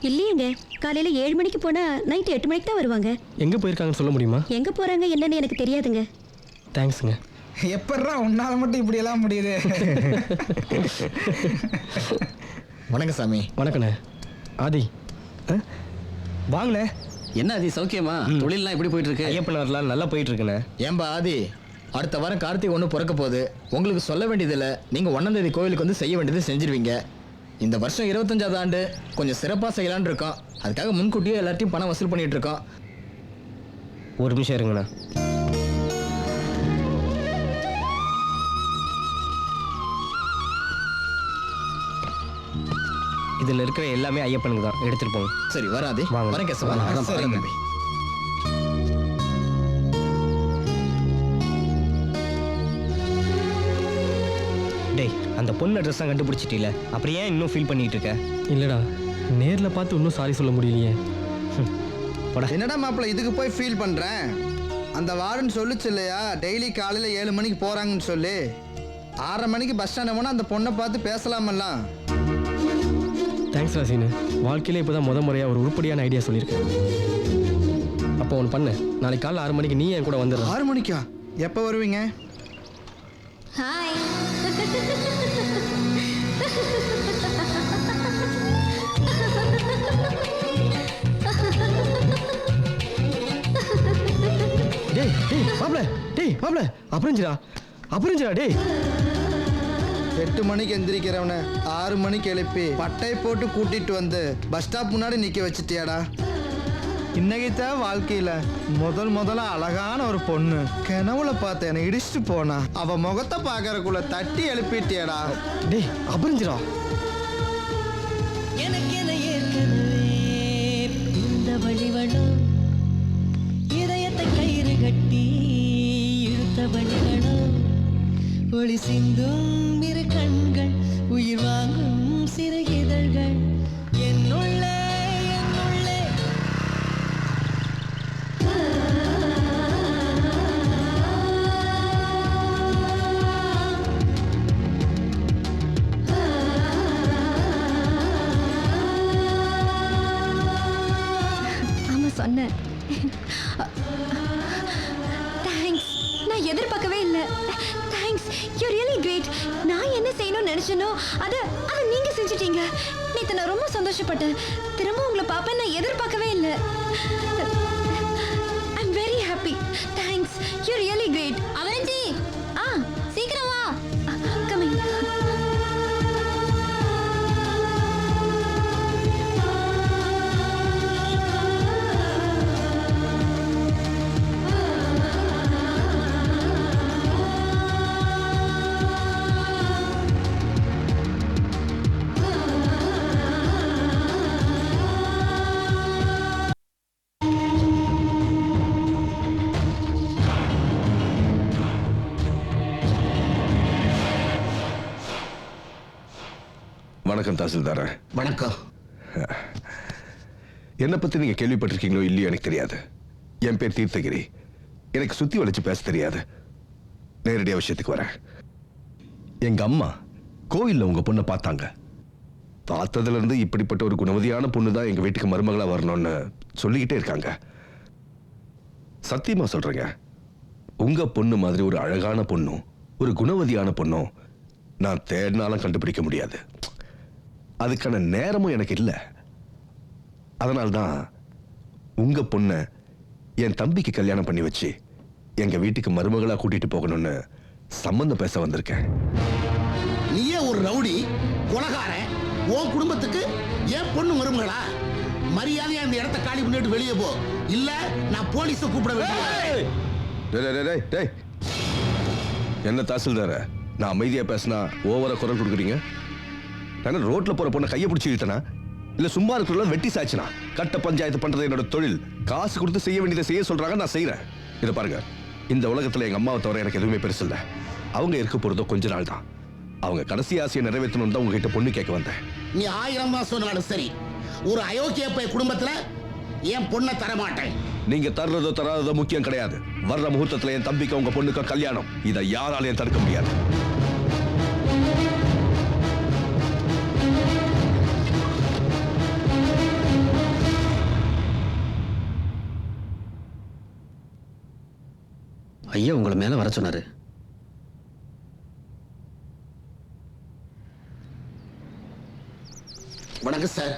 இல்லையேங்க, காலையில 7 மணிக்கு போனா நைட் 8 மணிக்கு தான் வருவாங்க. எங்கே போயிருக்காங்கன்னு சொல்ல முடியுமா? எங்க போறாங்க என்னன்னு எனக்கு தெரியாதுங்க. தேங்க்ஸுங்க. எப்பட்றா உன்னால மட்டும் இப்படியெல்லாம் முடியுது? வணக்கம் சாமி. வணக்கண்ணே. ஆதி வாங்கண்ணே. என்ன ஆதி சௌக்கியமா? தொழிலெலாம் எப்படி போயிட்டு இருக்கு? ஐயப்பனர்லாம் நல்லா போயிட்டு இருக்குண்ணே. ஏன்பா ஆதி, அடுத்த வாரம் கார்த்திகை ஒன்று பிறக்க போகுது. உங்களுக்கு சொல்ல வேண்டியதில்லை, நீங்கள் 1ஆம் தேதி கோவிலுக்கு வந்து செய்ய வேண்டியது செஞ்சிருவீங்க. இந்த வருஷம் 25வது ஆண்டு கொஞ்சம் சிறப்பாக செய்யலான்னு இருக்கோம். அதுக்காக முன்கூட்டியே எல்லாத்தையும் பணம் வசூல் பண்ணிட்டு இருக்கோம். ஒரு நிமிஷம் இருங்கண்ணா. இதில் இருக்கிற எல்லாமே ஐயப்பனுக்கு தான், எடுத்துட்டு போங்க. சரி வராதே, வாங்க. வரேன் கேசவா. சரிங்க. தம்பி. டேய், அந்த பொண்ணு அட்ரஸ் தான் கண்டுபிடிச்சிட்டீல, அப்புறம் ஏன் இன்னும் ஃபீல் பண்ணிட்டு இருக்க? இல்லைடா, நேரில் பார்த்து இன்னும் சாரி சொல்ல முடியலையே. என்னடா மாப்பிள்ள இதுக்கு போய் ஃபீல் பண்ணுறேன்? அந்த வார்டன் சொல்லுச்சு இல்லையா, டெய்லி காலையில் 7 மணிக்கு போகிறாங்கன்னு சொல்லி. 6:30 மணிக்கு பஸ் ஸ்டாண்ட் போனால் அந்த பொண்ணை பார்த்து பேசலாமல்லாம். தேங்க்ஸ் ராசினு. வாழ்க்கையிலே இப்போ தான் முறையாக ஒரு உருப்படியான ஐடியா சொல்லியிருக்கேன். அப்போ ஒன்று பண்ணு, நாளைக்கு காலைல 6 மணிக்கு நீ என் கூட வந்துடுற. 6 மணிக்கா? எப்போ வருவீங்க? ஹாய். டேய் டேய் மாப்ள, டேய் மாப்ள, அப்புறஞ்சிரா டேய். 8 மணிக்கு எந்திரிக்கிறவனை 6 மணிக்கு எழுப்பி பட்டை போட்டு கூட்டிட்டு வந்து பஸ் ஸ்டாப் முன்னாடி நிற்க வச்சுட்டியாடா. இன்னைக்கு தான் வாழ்க்கையில் முதல்ல அழகான ஒரு பொண்ணு கிணவுல பார்த்து என்னை இடிச்சுட்டு போனா. அவ முகத்தை பார்க்கறக்குள்ள தட்டி எழுப்பிட்டியாடா. டேய் அப்புறஞ்சிரா. எனக்கு என ஏற்கனவே இந்த வழிவனம், இதயத்தை கயிறு கட்டி இழுத்த வழிவனம், ஒளி சிந்தும் இரு கண்கள், உயிர் வாங்கும் சிறு இதழ்கள், என்னுள்ளே என்னுள்ளே. ஆமா சொன்னேன். தேங்க்ஸ், நான் எதிர்பார்க்கவே இல்லை. Thanks, you really great. நான் என்ன செய்யணும்னு நினைச்சனோ அதை நீங்க செஞ்சிட்டீங்க. நேற்று நான் ரொம்ப சந்தோஷப்பட்டேன். திரும்ப உங்களை பார்ப்பேன் நான் எதிர்பார்க்கவே இல்லை. I am very happy. Thanks, you really great. Avaranji, சீக்கிரம் வா. கமிங். வணக்கம் தாசில்தார. வணக்கம். என்னை பத்தி நீங்க கேள்விப்பட்டிருக்கீங்களோ இல்லையோ எனக்கு தெரியாது. என் பேர் தீர்த்தகிரி. எனக்கு சுத்தி வளைச்சு பேச தெரியாது. நேரடியா விஷயத்துக்கு வரேன். எங்க அம்மா கோயில்ல உங்க பொண்ணை பார்த்தாங்க. பார்த்ததுல இருந்து இப்படிப்பட்ட ஒரு குணவதியான பொண்ணு தான் எங்க வீட்டுக்கு மருமகளா வரணும்னு சொல்லிக்கிட்டே இருக்காங்க. சத்தியமா சொல்றேங்க, உங்க பொண்ணு மாதிரி ஒரு அழகான பொண்ணும் ஒரு குணவதியான பொண்ணும் நான் தேடினாலும் கண்டுபிடிக்க முடியாது. அதுக்கான நேரமும் எனக்கு இல்லை. அதனால்தான் உங்க பொண்ணை என் தம்பிக்கு கல்யாணம் பண்ணி வச்சு எங்க வீட்டுக்கு மருமகளா கூட்டிட்டு போகணும்னு சம்பந்தம் பேச வந்திருக்கேன். நீயே ஒரு ரவுடி கொலகாரன், உன் குடும்பத்துக்கு ஏன் பொண்ணு மருமகளா? மரியாதையா இந்த இடத்த காலி பண்ணிட்டு வெளியே போ, இல்ல நான் போலீஸை கூப்பிட வேண்டிய. என்ன தாசில்தார, நான் அமைதியா பேசினா ஓவரா குரல் கொடுக்குறீங்க. நான் ரோட்ல போற பொண்ணை கையை பிடிச்சி இழுத்தனா இல்ல சும்மா இருக்கிற வெட்டி சாச்சுனா? கட்ட பஞ்சாயத்து பண்றது என்னோட தொழில். காசு கொடுத்து செய்ய வேண்டியதை செய்ய சொல்றாங்க, நான் செய்யறேன். இதை பாருங்க, இந்த உலகத்துல எங்க அம்மாவை தவிர எனக்கு எதுவுமே பெருசு இல்லை. அவங்க இருக்க போறதோ கொஞ்ச நாள் தான். அவங்க கடைசி ஆசையை நிறைவேற்றணும் தான் உங்ககிட்ட பொண்ணு கேட்க வந்தேன். நீ 1000 தான் சொன்னாலும் சரி, ஒரு அயோக்கிய பைய குடும்பத்துல என் பொண்ணை தரமாட்டேன். நீங்க தர்றதோ தராததோ முக்கியம் கிடையாது. வர்ற முகூர்த்தத்துல என் தம்பிக்கு உங்க பொண்ணுக்கு கல்யாணம். இதை யாராலையும் தடுக்க முடியாது. ஐயா உங்களை மேலே வர சொன்னார். வணக்கம் சார்.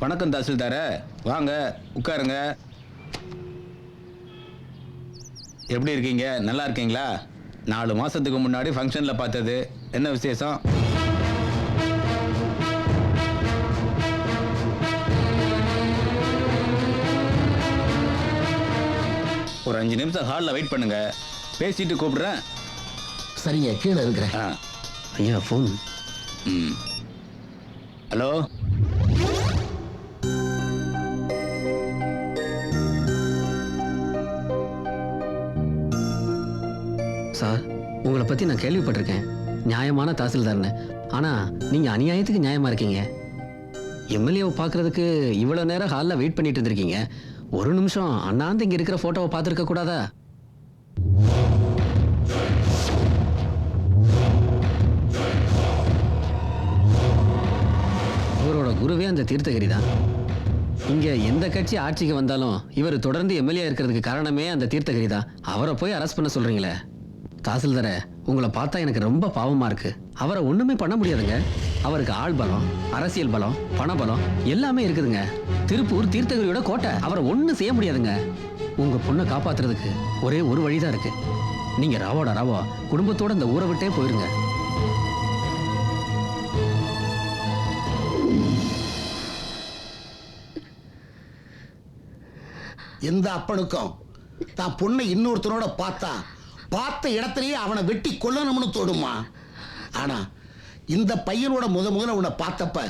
வணக்கம் தாசில்தார, வாங்க உட்காருங்க. எப்படி இருக்கீங்க? நல்லா இருக்கீங்களா? 4 மாசத்துக்கு முன்னாடி ஃபங்க்ஷனில் பார்த்தது, என்ன விசேஷம்? ஒரு 5 நிமிஷம் ஹாலில் வெயிட் பண்ணுங்க, பேசிட்டு கூப்பிடுறேன். சரிங்க, கீழே இருக்கிறேன். ஐயா ஃபோன். ம். ஹலோ, சார் உங்களை பற்றி நான் கேள்விப்பட்டிருக்கேன், நியாயமான தாசில்தார்னு. ஆனால் நீங்கள் அநியாயத்துக்கு நியாயமாக இருக்கீங்க. எம்எல்ஏவை பார்க்குறதுக்கு இவ்வளோ நேரம் ஹாலில் வெயிட் பண்ணிட்டு இருந்திருக்கீங்க. ஒரு நிமிஷம் அண்ணாந்து இங்கே இருக்கிற ஃபோட்டோவை பார்த்துருக்க கூடாதா? இவரோட குருவே அந்த தீர்த்தகிரி தான். இங்கே எந்த கட்சி ஆட்சிக்கு வந்தாலும் இவர் தொடர்ந்து எம்எல்ஏ இருக்கிறதுக்கு காரணமே அந்த தீர்த்தகிரி தான். அவரை போய் அரெஸ்ட் பண்ண சொல்கிறீங்களே தாசில்தார, உங்களை பார்த்தா எனக்கு ரொம்ப பாவமாக இருக்கு. அவரை ஒன்றுமே பண்ண முடியாதுங்க. அவருக்கு ஆள் பலம், அரசியல் பலம், பணபலம் எல்லாமே இருக்குதுங்க. திருப்பூர் தீர்த்தகிரியோட கோட்டை. அவரை ஒன்றும் செய்ய முடியாதுங்க. உங்கள் பொண்ணை காப்பாற்றுறதுக்கு ஒரே ஒரு வழி தான் இருக்கு. நீங்கள் ராவோட ராவோ குடும்பத்தோட இந்த ஊரை விட்டே போயிருங்க. எந்த அப்பனுக்கும் தான் பொண்ணை இன்னொருத்தனோட பார்த்த இடத்துலயே அவனை வெட்டி கொல்லணும்னு தோடுமா? ஆனா இந்த பையனோட முதல்ல உன்னை பார்த்தப்ப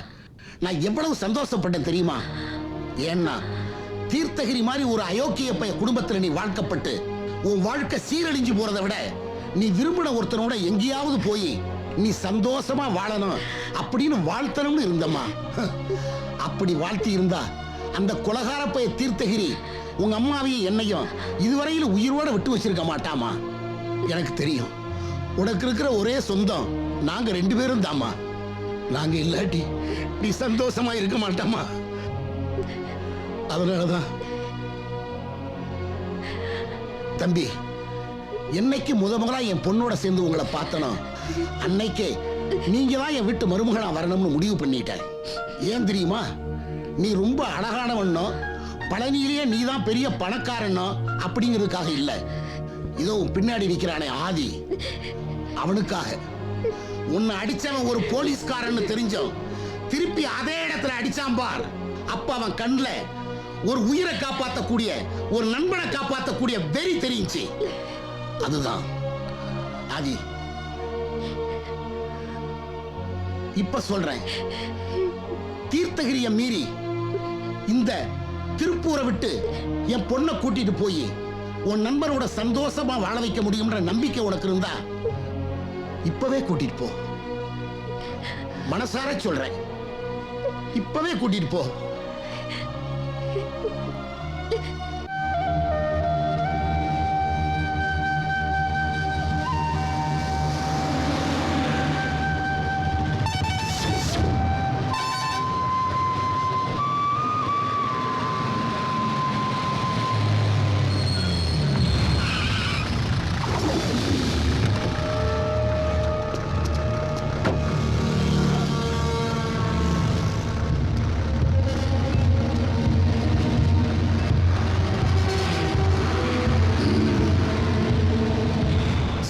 நான் எவ்வளவு சந்தோஷப்பட்டேன் தெரியுமா? ஏன்னா தீர்த்தகிரி மாதிரி ஒரு அயோக்கிய பைய குடும்பத்துல நீ வாழ்க்கப்பட்டு உன் வாழ்க்கை சீரழிஞ்சு போறதை விட நீ விரும்பின ஒருத்தனோட எங்கேயாவது போய் நீ சந்தோஷமா வாழணும் அப்படின்னு வாழ்த்தணும்னு இருந்தம்மா. அப்படி வாழ்த்தி இருந்தா அந்த கொலகார பைய தீர்த்தகிரி உங்க அம்மாவையும் என்னையும் இதுவரையில் உயிரோட விட்டு வச்சிருக்க மாட்டாமா. எனக்கு தெரியும், உனக்கு இருக்கிற ஒரே சொந்தம் நாங்க 2 பேரும் தாமா. நாங்க இல்லாட்டி நீ சந்தோஷமா இருக்க மாட்டாமா. அதனாலதான் தம்பி, என்னைக்கு முதலா என் பொண்ணோட சேர்ந்து உங்களை பார்த்தனோ அன்னைக்கே நீங்க தான் என் வீட்டு மருமகளா வரணும்னு முடிவு பண்ணிட்டேன். ஏன் தெரியுமா? நீ ரொம்ப அழகானவனோ, பழனியிலேயே நீ தான் பெரிய பணக்காரனோ அப்படிங்கிறதுக்காக இல்ல. இதோ பின்னாடி நிற்கிறானே ஆதி, அவனுக்காக. உன்னை அடிச்சவன் ஒரு போலீஸ்காரன்னு தெரிஞ்சோம் திருப்பி அதே இடத்துல அடிச்சான் பார். அப்ப அவன் கண்ணுல ஒரு உயிரை காப்பாற்றக்கூடிய, ஒரு நண்பனை காப்பாற்றக்கூடிய வெறி தெரிஞ்சு. அதுதான் ஆதி. இப்ப சொல்றேன், தீர்த்தகிரிய மீறி இந்த திருப்பூரை விட்டு என் பொண்ணை கூட்டிட்டு போய் உன் நண்பரோட சந்தோஷமா வாழ வைக்க முடியும்ன்ற நம்பிக்கை உனக்கு இருந்தா இப்பவே கூட்டிட்டு போ. மனசார சொல்றேன், இப்பவே கூட்டிட்டு போ.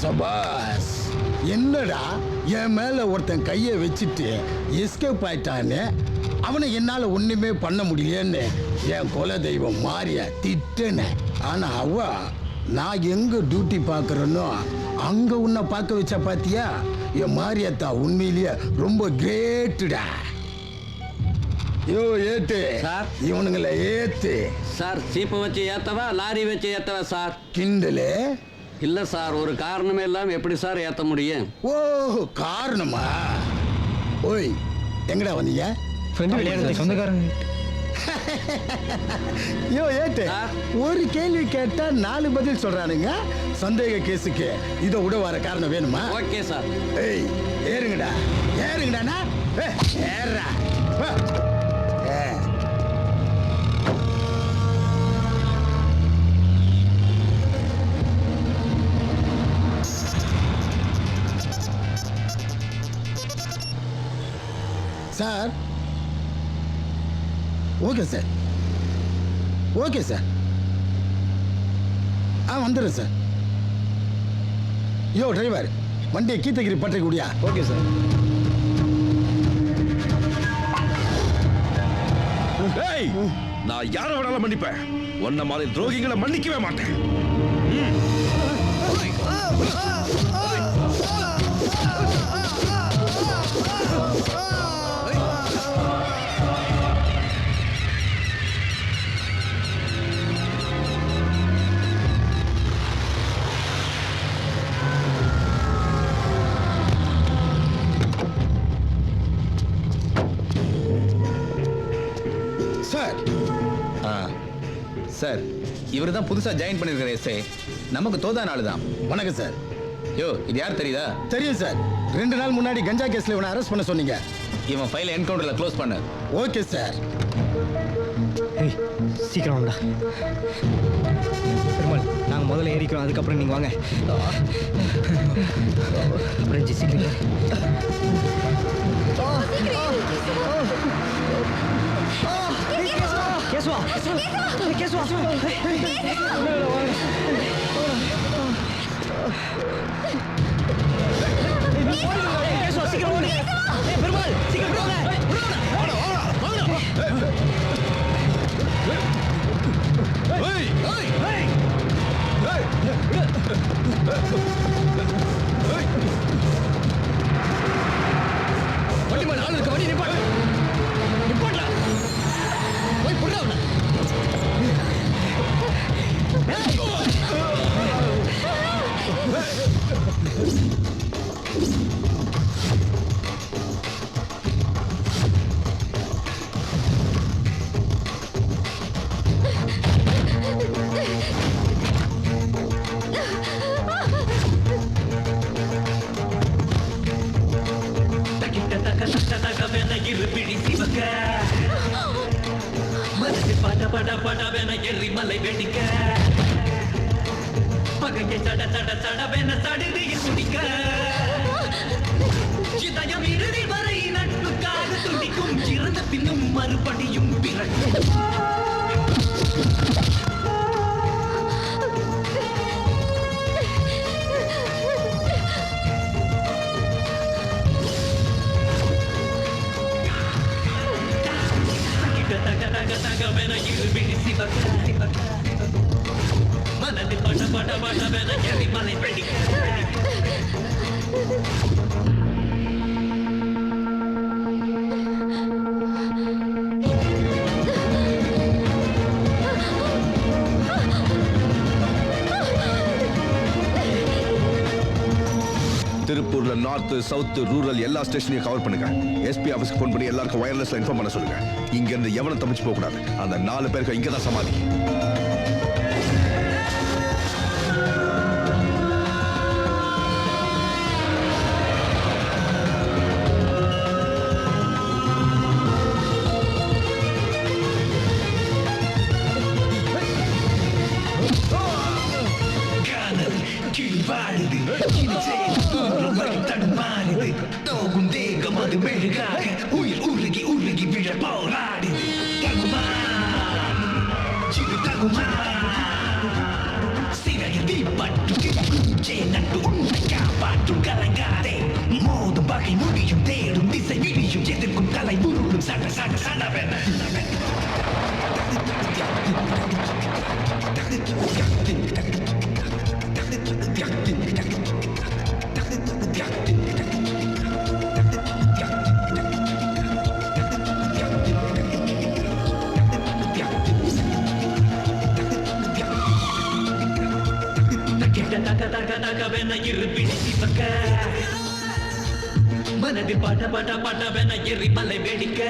சபாஸ், என்னடா என் மேல ஒருத்தன் கையை வச்சுட்டு எஸ்கேப் ஆயிட்டான்னு, அவனை என்னால ஒண்ணுமே பண்ண முடியலன்னு என் குல தெய்வம் மாறிய திட்டுன. ஆனா அவ நான் எங்க டியூட்டி பார்க்கறேனோ அங்க உன்னை பார்க்க வச்ச பாத்தியா? என் மாரியத்தா உண்மையிலேயே ரொம்ப கிரேட்டுடா. யோ ஏத்து சார், இவனுங்களை ஏத்து சார். சீப்பை வச்சு ஏத்தவா லாரி வச்சு ஏத்தவா சார்? கிண்டலு இல்ல சார், ஒரு காரணமே இல்லாம எப்படி சார் ஏத்த முடியும்? ஓ, காரணமா? ஓய், எங்கடா வந்தீங்க? சொந்தக்காரங்க. யோ ஏட்டு, ஒரு கேள்வி கேட்டா 4 பதில் சொல்றானுங்க. சந்தேக கேஸுக்கு இதை விட வர காரணம் வேணுமா? Okay sir. ஏய், ஏறுங்கடா ஏறுங்கடா. ஏறா. Sir okay sir okay sir வந்துடுறேன் சார். யோ டிரைவர், வண்டியை கீத்தகிரி பட்டறை கூடியா? Okay sir. நான் யாரை வேணாலும் மன்னிப்பேன், ஒன்ன மாதிரி துரோகிகளை மன்னிக்கவே மாட்டேன். சார், இவர் தான் புதுசா ஜாயின் பண்ணிருக்கிற எஸ்ஐ. நமக்கு தோதான ஆளு தான். வணக்கம் சார். யோ, இது யார் தெரியுதா? தெரியும் சார். 2 நாள் முன்னாடி கஞ்சா கேஸ்ல இவனை அரெஸ்ட் பண்ண சொன்னீங்க. இவன் ஃபைலை என்கவுண்டர்ல க்ளோஸ் பண்ணு. Okay sir. சீக்கிரம் வாங்கடா பெருமாள். நாங்கள் முதல்ல ஏறிக்கிறோம், அதுக்கப்புறம் நீங்கள் வாங்க. ரஞ்சி சீக்கிரம். கேசுவா கேசுவா சீக்கிரம் பெருமாள், சீக்கிரம் வண்டி மேல ஆளு இருக்கு, வண்டி நிப்பாட்டு. நிப்பாட்டா போய் புடுறா அவனை. எரிமலை வெடிக்க பகையை தட தட தடவென தடுதியில் முடிக்க இதயம் இறுதி வரை நட்புக்காக துடிக்கும். இறந்த பின்னும் மறுபடியும் பிறக்கும். மனதில் பட பட படவென எரிமலை வெடிக்க திருப்பூர்ல நார்த் சவுத் ரூரல் எல்லா ஸ்டேஷனையும் கவர் பண்ணுங்க. எஸ்பி ஆஃபீஸ்க்கு ஃபோன் பண்ணி எல்லாருக்கும் வயர்லெஸ்ல இன்ஃபார்ம் பண்ண சொல்லுங்க. இங்க இருந்து எவனும் தப்பிச்சு போக கூடாது. அந்த 4 பேருக்கு இங்க தான் சமாதி. தோகும் தேகம் அது மெழுகாக உயிர் உருகி உருகி விழ போராடி தகுமா சிறு தகுமா சிறையில் தீப்பற்று கிழக்குச்சே நட்டு உன்னை காப்பாற்றும் கலங்காதே மோதும் பகை முடியும் தேடும் திசை விடியும் எதிர்க்கும் தலை உருளும் சட சட சடவென மனதில் பட பட படவென எரிமலை வெடிக்க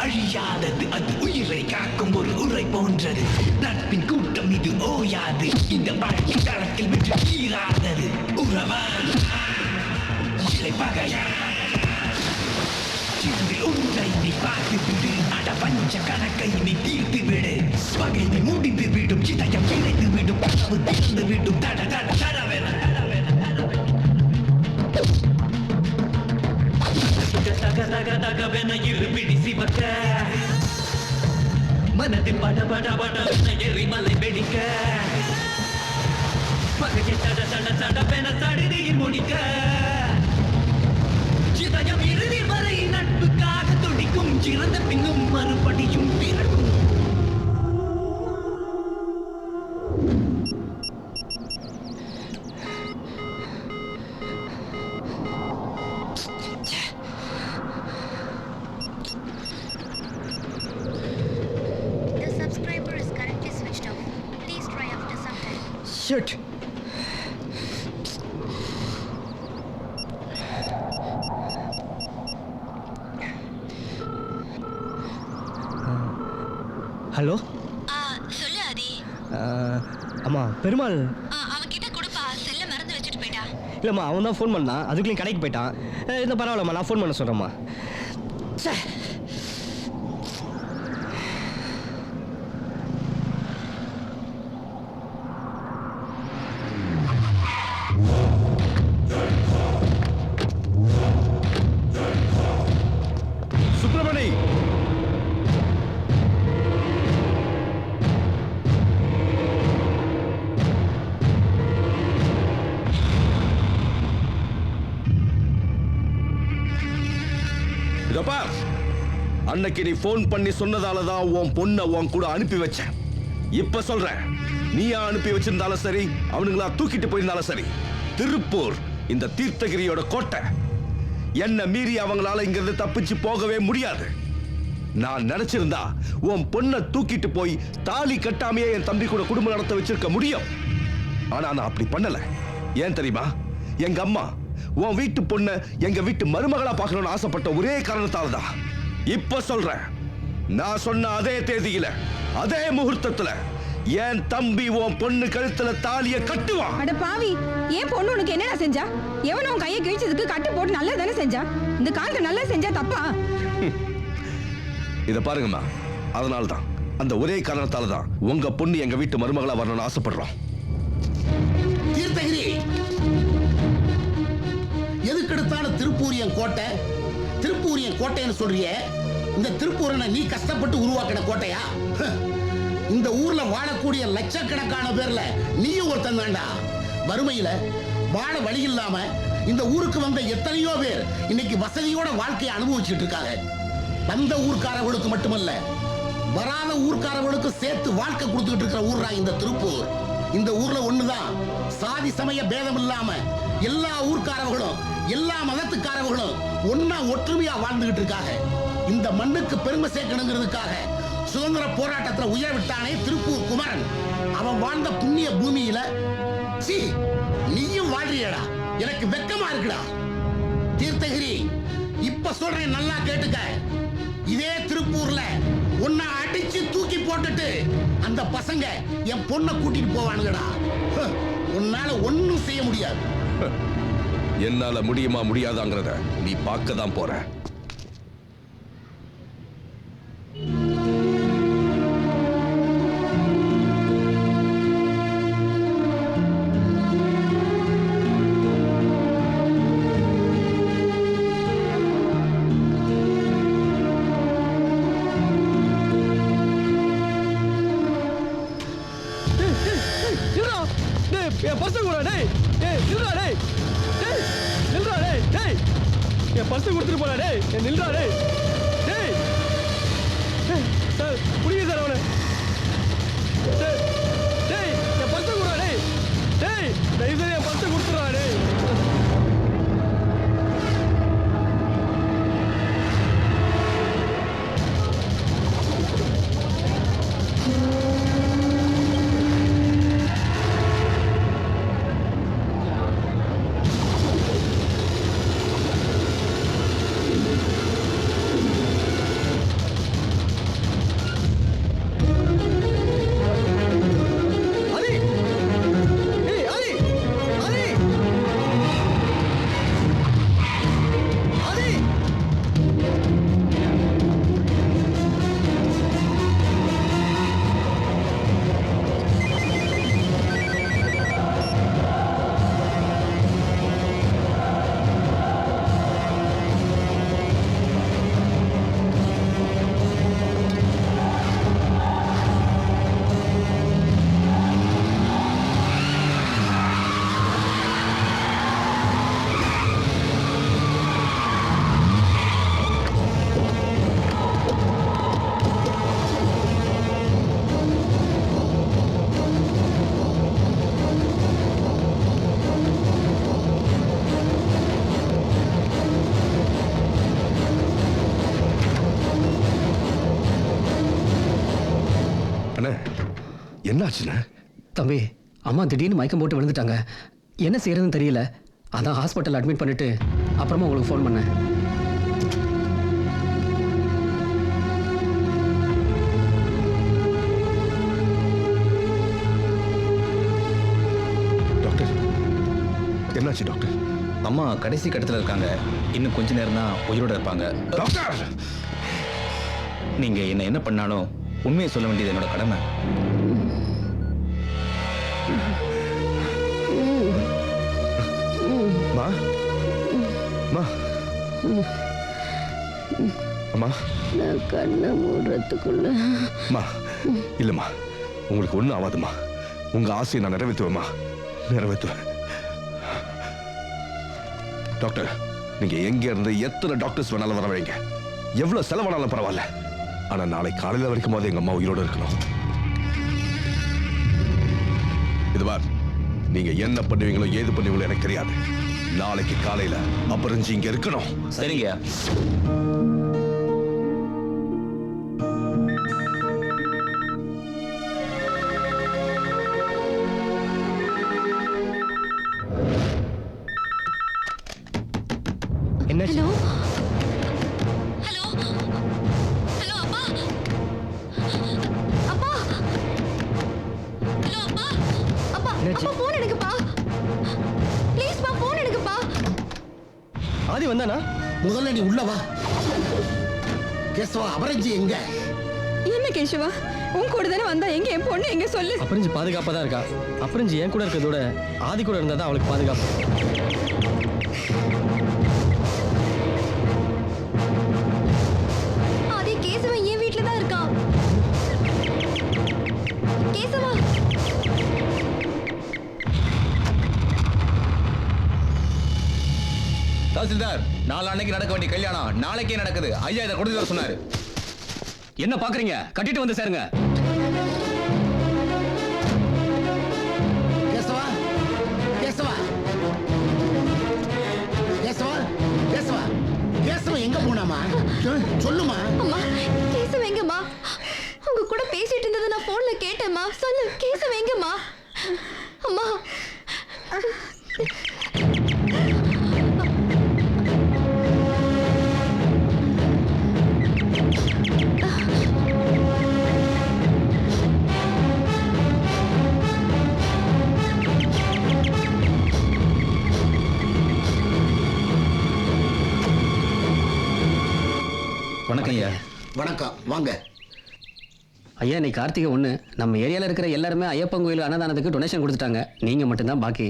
அழியாதது அது உயிரை காக்கும் ஒரு உரை போன்றது. நட்பின் கூட்டம் இது ஓய் ஓயாது இந்த வாழ்க்கை தளத்தில் விட்டு தீராதது உறவா இல்லை பகையா இதில் ஒன்றை நீ பார்த்து விடு அட பஞ்ச கணக்கை நீ தீர்த்து விடு பகை நீ முடிந்து விடும் சிதையம் கிடைத்து விடும் கனவு திறந்து விடும் தட தட தடவென தக தக தகவென இருபிடி சிவக்க மனதில் பட பட படவென எரிமலை வெடிக்க பகையை தட தட தடவென தடிதியில் முடிக்க சிதயம் இறுதி வரை நட்புக்காக துடிக்கும் சிறந்த பின்னும் மறுபடியும் பிறக்கும் Shit. ஹலோ சொல்லு ஆதி. அம்மா பெருமாள் அவன் கிட்ட கொடுப்பா, செல்ல மறந்து வச்சுட்டு போயிட்டா. இல்லைம்மா அவன் தான் ஃபோன் பண்ணான், அதுக்குள்ளேயும் கடைக்கு போயிட்டான். இந்த பரவாயில்லம்மா, நான் ஃபோன் பண்ண சொல்கிறேம்மா. சுப்பிரமணி, இதப்பா, அன்னைக்கு நீ போன் பண்ணி சொன்னதால தான் உன் பொண்ணை உன் கூட அனுப்பி வச்சேன். இப்ப சொல்றேன், நீயா அனுப்பி வச்சிருந்தாலும் சரி, அவனுங்களா தூக்கிட்டு போயிருந்தாலும் சரி, திருப்பூர் இந்த தீர்த்தகிரியோட கோட்டை. என்ன மீறி அவங்களால இங்கிருந்து தப்பிச்சு போகவே முடியாது. நான் நினைச்சிருந்தா உன் பொண்ணை தூக்கிட்டு போய் தாலி கட்டாமையே என் தம்பி கூட குடும்பம் நடத்த வச்சிருக்க முடியும். ஆனா நான் அப்படி பண்ணல. ஏன் தெரியுமா? எங்க அம்மா உன் வீட்டு பொண்ணை எங்க வீட்டு மருமகளா பார்க்கணும்னு ஆசைப்பட்ட ஒரே காரணத்தால தான். இப்ப சொல்றேன், நான் சொன்ன அதே தேதியில அதே முகூர்த்தத்துல என் தம்பி உன் பொண்ணு கழுத்துல தாலிய கட்டுவான். அட பாவி, ஏன் பொண்ணு உனக்கு என்னடா செஞ்சா? எவனும் உன் கையை கிழிச்சதுக்கு கட்டு போட்டு நல்லா தானே செஞ்சா? இந்த காலத்துல நல்லா செஞ்சா தப்பா? இத பாருங்கம்மா, அதனால்தான், அந்த ஒரே காரணத்தால தான் உங்க பொண்ணு எங்க வீட்டு மருமகளா வரணும்னு ஆசைப்படுறோம். தீர்த்தகிரி, எதுக்கெடுத்தாலும் திருப்பூரியன் கோட்டை திருப்பூரியன் கோட்டைன்னு சொல்றிய? இந்த திருப்பூரனை நீ கஷ்டப்பட்டு உருவாக்கின கோட்டையா? இந்த ஊர்ல வாழக்கூடிய லட்சக்கணக்கான பேர்ல நீயும் ஒருத்தன் தான்டா. வறுமையில வாழ வழி இல்லாம இந்த ஊருக்கு வந்த எத்தனையோ பேர் இன்னைக்கு வசதியோட வாழ்க்கையை அனுபவிச்சுட்டு இருக்காங்க. வந்த ஊர்க்காரர்களுக்கு மட்டுமல்ல, வராத ஊர்க்காரர்களுக்கு சேர்த்து வாழ்க்கை கொடுத்துட்டு இருக்கிற ஊர்ரா இந்த திருப்பூர். இந்த ஊர்ல ஒண்ணுதான், சாதி சமய பேதம் இல்லாம எல்லா ஊர்க்காரர்களும் எல்லா மதத்துக்காரர்களும் ஒன்னா ஒற்றுமையா வாழ்ந்துகிட்டு இருக்காங்க. இந்த மண்ணுக்கு பெருமை சேர்க்கணுங்கிறதுக்காக சுதந்திர போராட்டத்துல உயர விட்டானே திருப்பூர் குமரன். அவன் வாழ்ந்த புண்ணிய பூமியில நீயும் வாழ்றியடா. எனக்கு வெக்கமா இருக்குடா. தீர்த்தகிரி, இப்ப சொல்றேன், நல்லா கேட்டுக்க. இதே திருப்பூர்ல உன்னை அடிச்சு தூக்கி போட்டுட்டு அந்த பசங்க என் பொண்ணை கூட்டிட்டு போவானுங்கடா. உன்னால ஒண்ணும் செய்ய முடியாது. என்னால முடியுமா முடியாதாங்கிறத நீ பார்க்க தான் போற. என் பர்சன் கூட டேய் டேய் நில்றா டேய் டேய் நில்றா டேய் டேய் என் பர்சன் கொடுத்துட்டு போடா டேய் நில்றா டேய் டேய் சார் புரியுது சார் அவனை டேய் டேய் என் பர்சன் கூட டேய் டேய் தயவு செய்து என் பர்சன் கொடுத்துடுறா டேய் என்னாச்சுண்ணே? தம்பி, அம்மா திடீர்னு மயக்கம் போட்டு விழுந்துட்டாங்க. என்ன செய்யறதுன்னு தெரியல. அதான் ஹாஸ்பிட்டல் அட்மிட் பண்ணிட்டு அப்புறமா உங்களுக்கு ஃபோன் பண்ணேன். டாக்டர், என்னாச்சு டாக்டர்? அம்மா கடைசி கட்டத்தில் இருக்காங்க. இன்னும் கொஞ்ச நேரம் தான் உயிரோட இருப்பாங்க. டாக்டர், நீங்க என்ன பண்ணாலும் உண்மையை சொல்ல வேண்டியது என்னோட கடமை. மா மா அம்மா, நான் கண்ணை மூடுறதுக்குள்ள மா இல்லம்மா, உங்களுக்கு ஒன்றும் ஆகாதுமா. உங்க ஆசையை நான் நிறைவேற்றுவேம்மா, நிறைவேற்றுவேன். டாக்டர், நீங்க எங்க இருந்து எத்தனை டாக்டர்ஸ் வேணாலும் வர வைங்க, எவ்வளவு செலவானாலும் பரவாயில்ல. ஆனா நாளை காலையில வரைக்கும் போது எங்க அம்மா உயிரோட இருக்கணும். இது பார், நீங்க என்ன பண்ணுவீங்களோ ஏது பண்ணுவீங்களோ எனக்கு தெரியாது. நாளைக்கு காலையில அப்புறம் இங்க இருக்கணும். சரிங்க. என்னாச்சு? ஹலோ ஹலோ அப்பா அப்பா ஹலோ அப்பா அப்பா அப்பா போன் எடுங்கப்பா ப்ளீஸ் பா போன் எடுங்கப்பா. ஆதி வந்தானா? முதல்ல நீ உள்ள வா. கேசவா, அபரஞ்சி எங்க? என்ன கேசவா, உன் கூட தானே வந்தா, எங்க என் பொண்ணு எங்க சொல்லு. அப்புறம் பாதுகாப்பா தான் இருக்கா. அப்புறம் என் கூட இருக்கிறதோட ஆதி கூட இருந்தா தான் அவளுக்கு பாதுகாப்பு. அதே கேசவன் என் வீட்ல தான் இருக்கான். கேசவா தாசில்தார், நாளான்னைக்கு நடக்க வேண்டிய கல்யாணம் நாளைக்கே நடக்குது. ஐயா இதை கொடுத்து வர சொன்னாரு. என்ன பாக்குறீங்க? கட்டிட்டு வந்து சேருங்க. கேசவா, கேசவா, கேசவா, கேசவா, கேசவன் எங்க போனாமா? சொல்லுமா. அம்மா, கேசவ எங்கம்மா? உங்க கூட பேசிட்டு இருந்தது நான் போன்ல கேட்டேம்மா. சொல்லு, கேசவ எங்கம்மா? அம்மா வணக்கம் ஐயா. வணக்கம், வாங்க. ஐயா, இன்னைக்கு கார்த்திகை 1. நம்ம ஏரியாவில் இருக்கிற எல்லாருமே ஐயப்பன் கோயில் அன்னதானத்துக்கு டொனேஷன் கொடுத்துட்டாங்க. நீங்க மட்டும்தான் பாக்கி.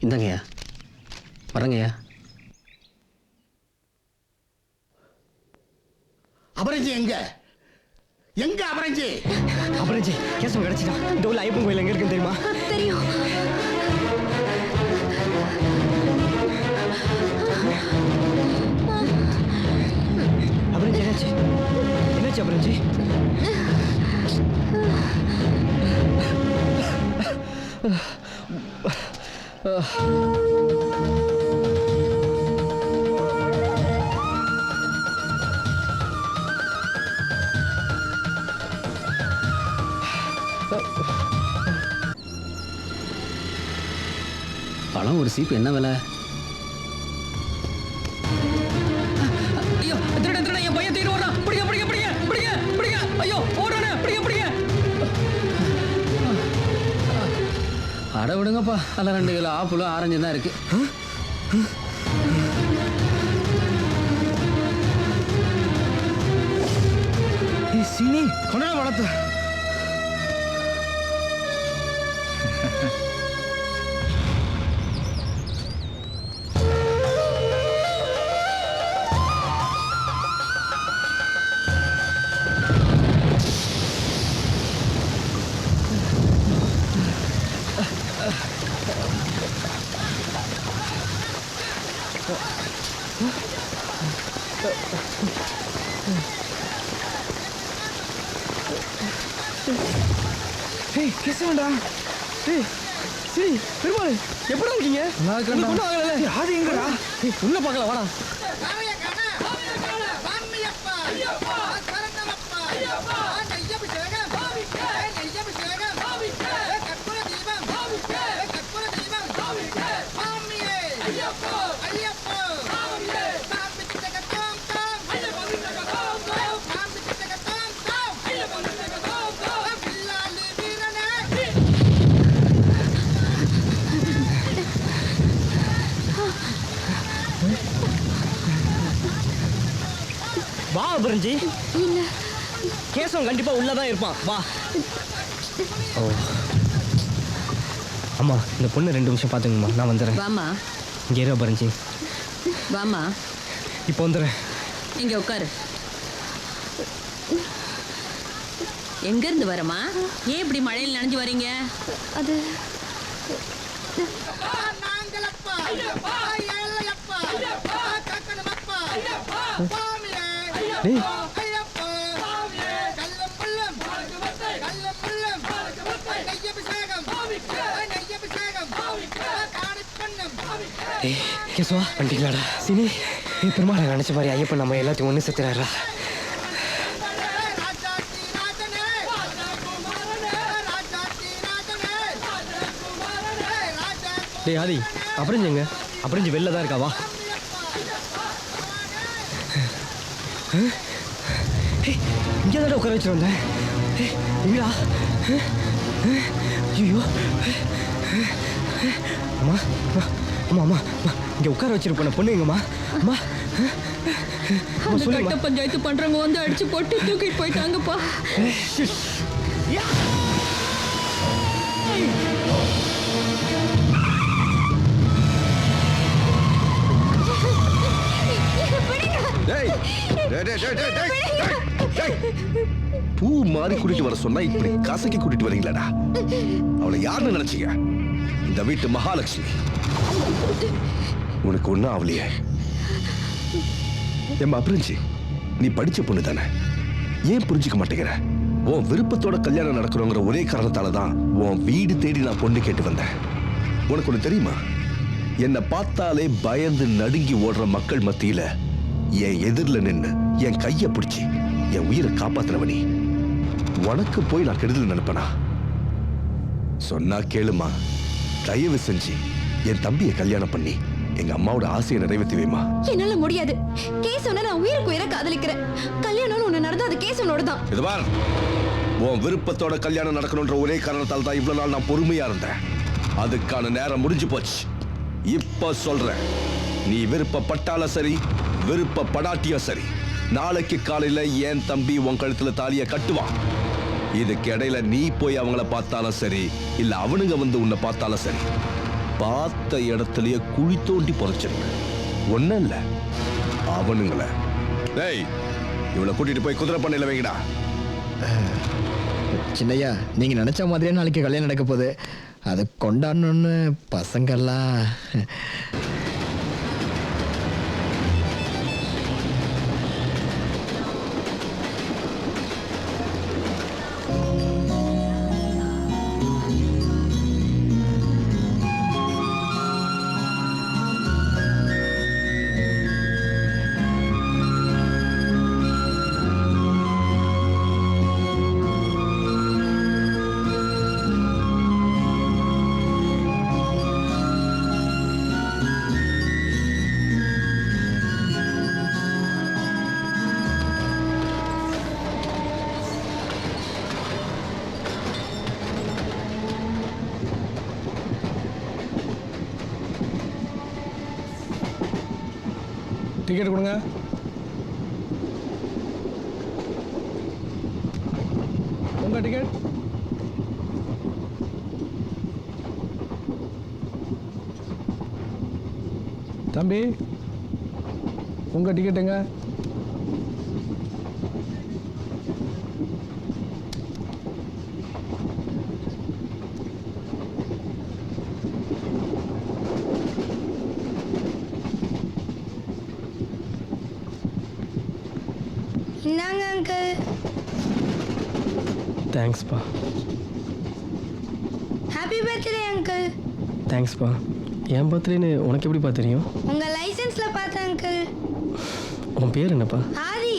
இந்தாங்கய்யா. வரங்கய்யா. அபரஞ்சி எங்க? எங்க அபரஞ்சி? அபரஞ்சி, கேசவன் கிடைச்சிட்டான். இந்த ஊர்ல ஐயப்பன் கோயில் எங்க இருக்குன்னு தெரியுமா? தெரியும். அபரஞ்சி, என்னாச்சு? என்னாச்சு அபரஞ்சி? பழம் ஒரு சீப்பு என்ன விலை? ஐயோ, திருடன் திருடன் என் பையன் தூக்கிட்டு ஓடுறான். பிடிங்க பிடிங்க பிடிங்க பிடிங்க பிடிங்க. ஐயோ, ஓடுறானே, பிடிங்க பிடிங்க. அட விடுங்கப்பா, அதில் 2 கிலோ ஆப்பிளும் ஆரஞ்சும் தான் இருக்கு. சீனி கொண்டா வளர்த்து. ஏய், கேசவன்டா. ஏய், சரி பெருமாள் எப்படா இருக்கீங்க? நல்லா இருக்கேன்டா. ஒண்ணும் ஆகல. அது எங்கடா? உள்ள பார்க்கலாம் வாடா. வா அபரஞ்சி. கேசவன் கண்டிப்பா உள்ளதான் இருப்பான். வா. ஓ அம்மா இந்த பொண்ணு 2 நிமிஷம் பார்த்துங்கம்மா, நான் வந்துடுறேன். வாமா. இங்கே இரு அபரஞ்சி. வாமா. இப்போ வந்துடுறேன். இங்க உட்காரு. எங்க இருந்து வரமா? ஏன் இப்படி மழையில் நனைஞ்சு வரீங்க? அது கேசுவா பண்ணிட்டீங்களாடா? சினி பெருமாளை நினைச்ச மாதிரி ஐயப்பன் நம்ம எல்லாத்தையும் ஒன்று செத்துறாரா? டேய் ஆதி அப்புறம் எங்க? அப்புறம் வெளில தான் இருக்கா. வா. இங்கே தான் உட்கார வச்சு வந்தேன். எங்கடா? ஐயோ அம்மா அம்மா அம்மா இங்கே உட்கார வச்சிருப்பேன் பொண்ணு எங்கம்மா? அம்மா அந்த கட்ட பஞ்சாயத்து பண்றவங்க வந்து அடிச்சு போட்டு தூக்கிட்டு போயிட்டாங்கப்பா. பூ மாறி கூட்டிட்டு வர சொன்னா இப்படி கசக்கி கூட்டிட்டு வரீங்களாடா? அவளை யாருன்னு நினைச்சீங்க? இந்த வீட்டு மகாலட்சுமி. உனக்கு ஒண்ணும் அவளையே எம்மா புரிஞ்சு, நீ படிச்ச பொண்ணு தானே, ஏன் புரிஞ்சுக்க மாட்டேங்கிற? உன் விருப்பத்தோட கல்யாணம் நடக்கணுங்கிற ஒரே காரணத்தால தான் உன் வீடு தேடி நான் பொண்ணு கேட்டு வந்தேன். உனக்கு ஒண்ணு தெரியுமா? என்னை பார்த்தாலே பயந்து நடுங்கி ஓடுற மக்கள் மத்தியில என் எதிரில் நின்று என் கையை பிடிச்சி என் உயிரை காப்பாத்துறவனி. உனக்கு போய் நான் கெடுதல் நினைப்பனா? சொன்னா கேளுமா, தயவு செஞ்சு என் தம்பியை கல்யாணம் பண்ணி எங்க அம்மாவோட ஆசையை நிறைவேற்றி வைமா. என்னால முடியாது. கேசவனை நான் உயிருக்கு உயிரை காதலிக்கிறேன். கல்யாணம்னு ஒண்ணு நடந்தா அது கேசவனோட தான். இது பார், உன் விருப்பத்தோட கல்யாணம் நடக்கணுன்ற ஒரே காரணத்தால் தான் இவ்வளவு நாள் நான் பொறுமையா இருந்தேன். அதுக்கான நேரம் முடிஞ்சு போச்சு. இப்ப சொல்றேன், நீ விருப்பப்பட்டாலும் சரி விருப்பப்படாட்டியும் சரி, நாளைக்கு காலையில என் தம்பி உன் கழுத்துல தாலிய கட்டுவான். இதுக்கு இடையில நீ போய் அவங்கள பார்த்தாலும் சரி, இல்ல அவனுங்க வந்து உன்னை பார்த்தாலும் சரி, பார்த்த இடத்துலயே குழி தோண்டி புதைச்சிருங்க. ஒன்னும் இல்ல, அவனுங்கள. டேய், இவளை கூட்டிட்டு போய் குதிரை பண்ணையில வைங்கடா. சின்னையா, நீங்க நினைச்ச மாதிரியே நாளைக்கு கல்யாணம் நடக்க போகுது. அதை கொண்டாடணும்னு பசங்கள்லாம் டிக்கெட் கொடுங்க. உங்க டிக்கெட். தம்பி, உங்க டிக்கெட் எங்க? இந்தாங்க அங்கிள். தேங்க்ஸ்ப்பா. Happy birthday uncle. தேங்க்ஸ்ப்பா. என் பர்த்டேன்னு உனக்கு எப்படிப்பா தெரியும்? உங்க லைசென்ஸ்ல பார்த்தேன் அங்கிள். உன் பேர் என்னப்பா? ஆதி.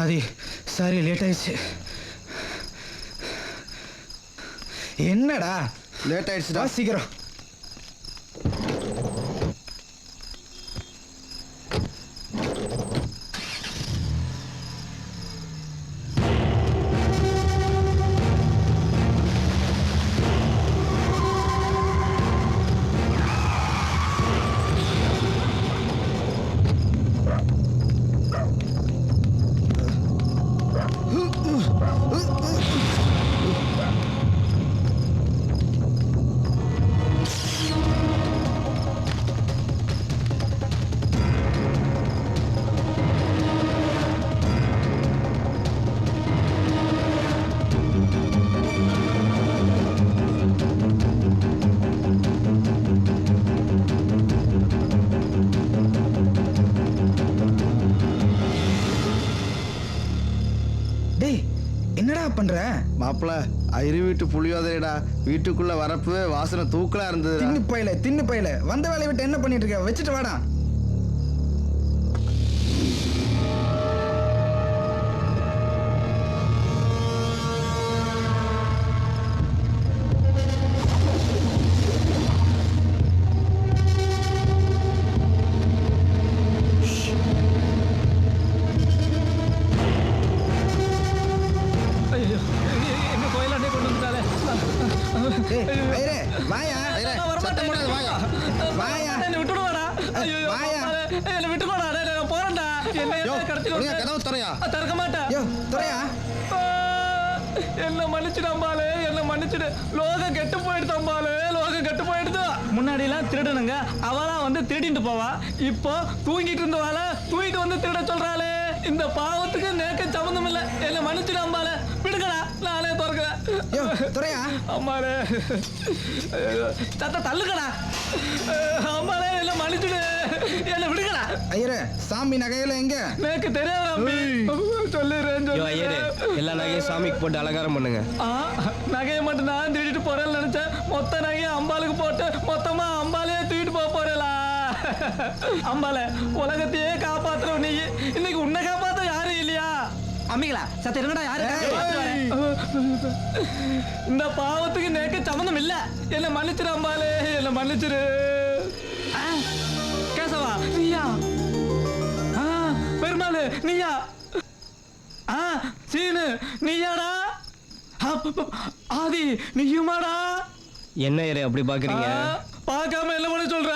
ஆதி சாரி லேட் ஆயிடுச்சு. என்னடா லேட் ஆயிடுச்சுடா, சீக்கிரம். என்னடா பண்ற மாப்பிள? ஐரு வீட்டு புளியோதரைடா. வீட்டுக்குள்ள வரப்பு வாசனை தூக்கலா இருந்தது. தின்னு பையில வந்த வேலையை விட்டு என்ன பண்ணிட்டு இருக்க? வச்சுட்டு வாடா. என்ன மன்னிச்சுடாம்பாலே, என்ன மன்னிச்சுடு. லோகம் கெட்டு போயிடுதாம்பாலே, லோகம் கெட்டு போயிடுது. முன்னாடி எல்லாம் திருடனுங்க அவளா வந்து திருடிட்டு போவா. இப்போ தூங்கிட்டு இருந்தவாள தூங்கிட்டு வந்து திருட சொல்றாளே. இந்த பாவத்துக்கு நேக்க சம்பந்தம் இல்ல. என்ன மன்னிச்சுடாம்பாலே, விடுங்கடா, நானே திறக்கிறேன். அம்மாலே சத்த தள்ளுக்கடா. அம்மாலே என்ன மன்னிச்சுடு, என்ன விடுங்கடா. ஐயரே, சாமி நகையில எங்க? எனக்கு தெரியாது. சொல்லிடுறேன். எல்லா நகையும் சாமிக்கு போட்டு அலங்காரம் பண்ணுங்க. நகையை மட்டும் நான் திருடிட்டு போறேன்னு நினைச்சேன். மொத்த நகையை அம்பாளுக்கு போட்டு மொத்தமா அம்பாலையே தூக்கிட்டு போறேலா. அம்பால உலகத்தையே காப்பாத்துறோம் நீ. இன்னைக்கு உன்னை காப்பாத்த யாரும் இல்லையா? அம்மிகளா சத்த இருங்கடா. யாரு இந்த பாவத்துக்கு நேக்க சம்மந்தம் இல்ல. என்ன மன்னிச்சிரு அம்பாலே, என்ன மன்னிச்சிரு. கேசவா நீயா? பெருமாள் நீயா? சீனு நீயாடா? ஆதி நீயுமாடா? என்ன ஏரே அப்படி பாக்குறீங்க? பார்க்காம என்ன பண்ண சொல்ற?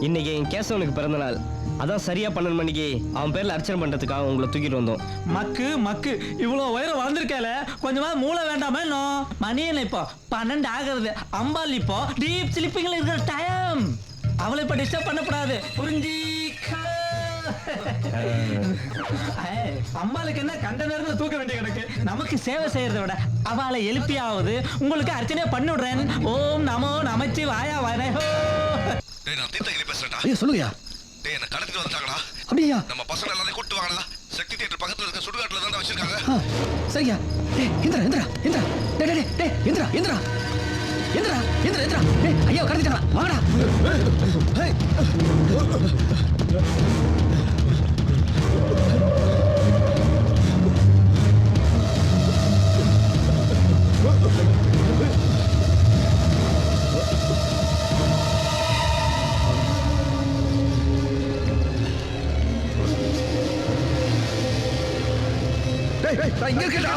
இன்னைக்கு என் கேசவனுக்கு பிறந்த நாள். அதான் சரியா 12 மணிக்கு அவன் பேர்ல அர்ச்சனை பண்றதுக்காக உங்களை தூக்கிட்டு வந்தோம். மக்கு மக்கு இவ்வளவு உயரம் வளர்ந்துருக்கல, கொஞ்சமா மூளை வேண்டாமே? மணி என்ன இப்போ 12 ஆகுறது. அம்பாள் இப்போ டீப் ஸ்லீப்பிங்ல இருக்கிற டைம். அவளை இப்ப டிஸ்டர்ப் பண்ணக்கூடாது, புரிஞ்சி? அம்பாளுக்கு என்ன கண்ட நேரத்துல தூக்க வேண்டிய கிடக்கு. நமக்கு சேவை செய்யறத விட அவளை எழுப்பியாவது உங்களுக்கு அர்ச்சனையா பண்ணி விடுறேன். ஓம் நமோ நமச்சிவாய வரைஹோ. சொல்லுங்கயா. டேய், என்ன கடத்திட்டு வந்துட்டாங்கடா. அப்படியா? நம்ம பசங்க எல்லாரையும் கூட்டி வாங்கடா. சக்தி தியேட்டர் பக்கத்துல இருக்க சுடுகாட்டுல தான் வச்சிருக்காங்க. சரியா? டேய் இந்திரா இந்திரா இந்திரா. டேய் டேய் இந்திரா இந்திரா இந்திரா இந்திரா இந்திரா. டேய் ஐயா கடத்திட்டாங்க, வாங்கடா. இங்க இருக்கடா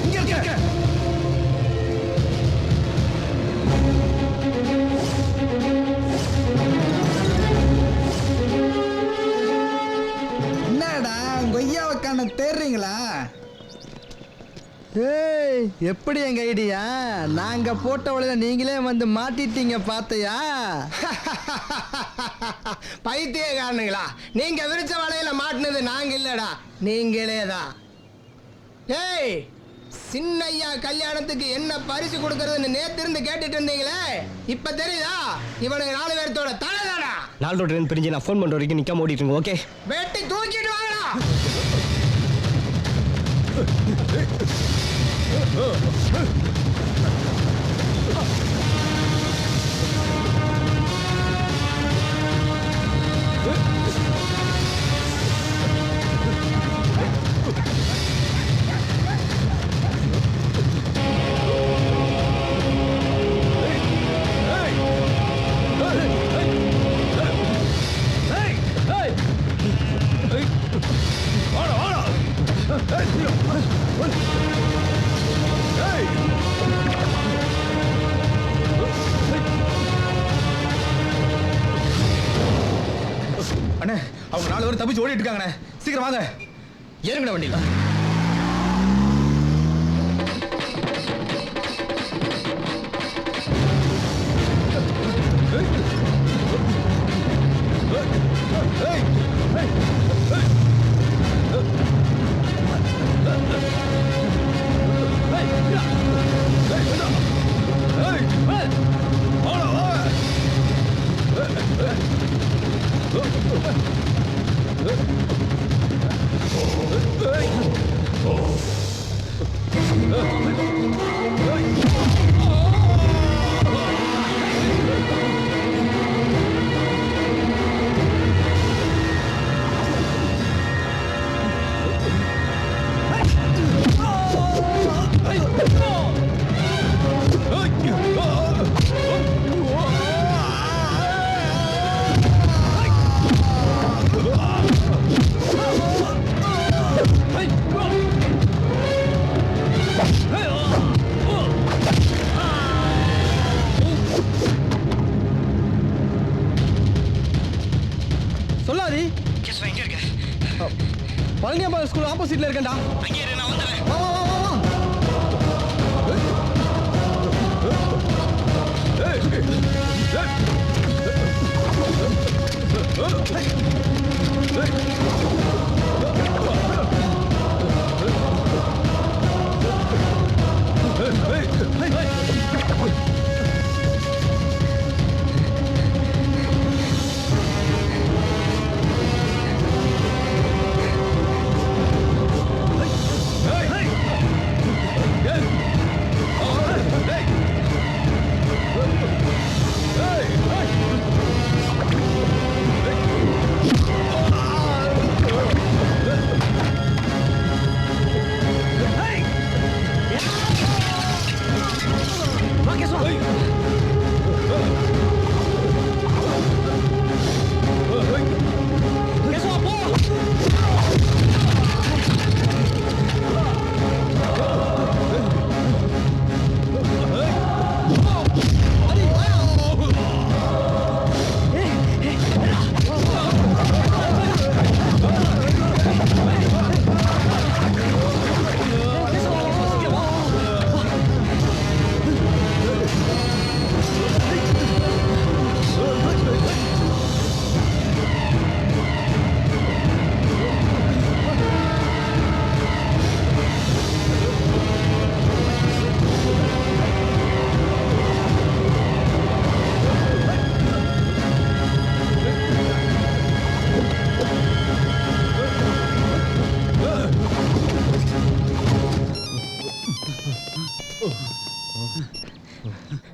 இங்க இருக்க. என்னடா கொய்யாவை காண தேடுறீங்களா? ஏய், எப்படி எங்க ஐடியா? நாங்க போட்ட வழியில நீங்களே வந்து மாட்டிட்டீங்க பாத்தையா? பைத்தியக்காரனுங்களா, நீங்க விரிச்ச வலையில மாட்டினது நாங்க இல்லடா, நீங்களே தான். ஏய், சின்னையா கல்யாணத்துக்கு என்ன பரிசு கொடுக்கறதுன்னு நேத்து இருந்து கேட்டுட்டு இருந்தீங்களே, இப்ப தெரியுதா? இவனுக்கு 4 பேர்த்தோட தலைதானா. 4 ரோட்ல இருந்து பிரிஞ்சு நான் ஃபோன் பண்ற வரைக்கும் நிக்காம ஓடிட்டு இருங்க. ஓகே, வெட்டி தூக்கிட்டு வாங்கடா. அண்ணே, அவங்க 4 பேர் தப்பிச்சு ஓடிட்டு இருக்காங்கண்ணே. சீக்கிரம் வாங்க. ஏறுங்கண்ணே வண்டியில். சொல்லாதி. எங்க இருக்க? பழனியம்மா ஸ்கூல் ஆப்போசிட்ல இருக்கேன்டா. அங்கே இரு, நான் வந்துறேன். வா வா வா வா.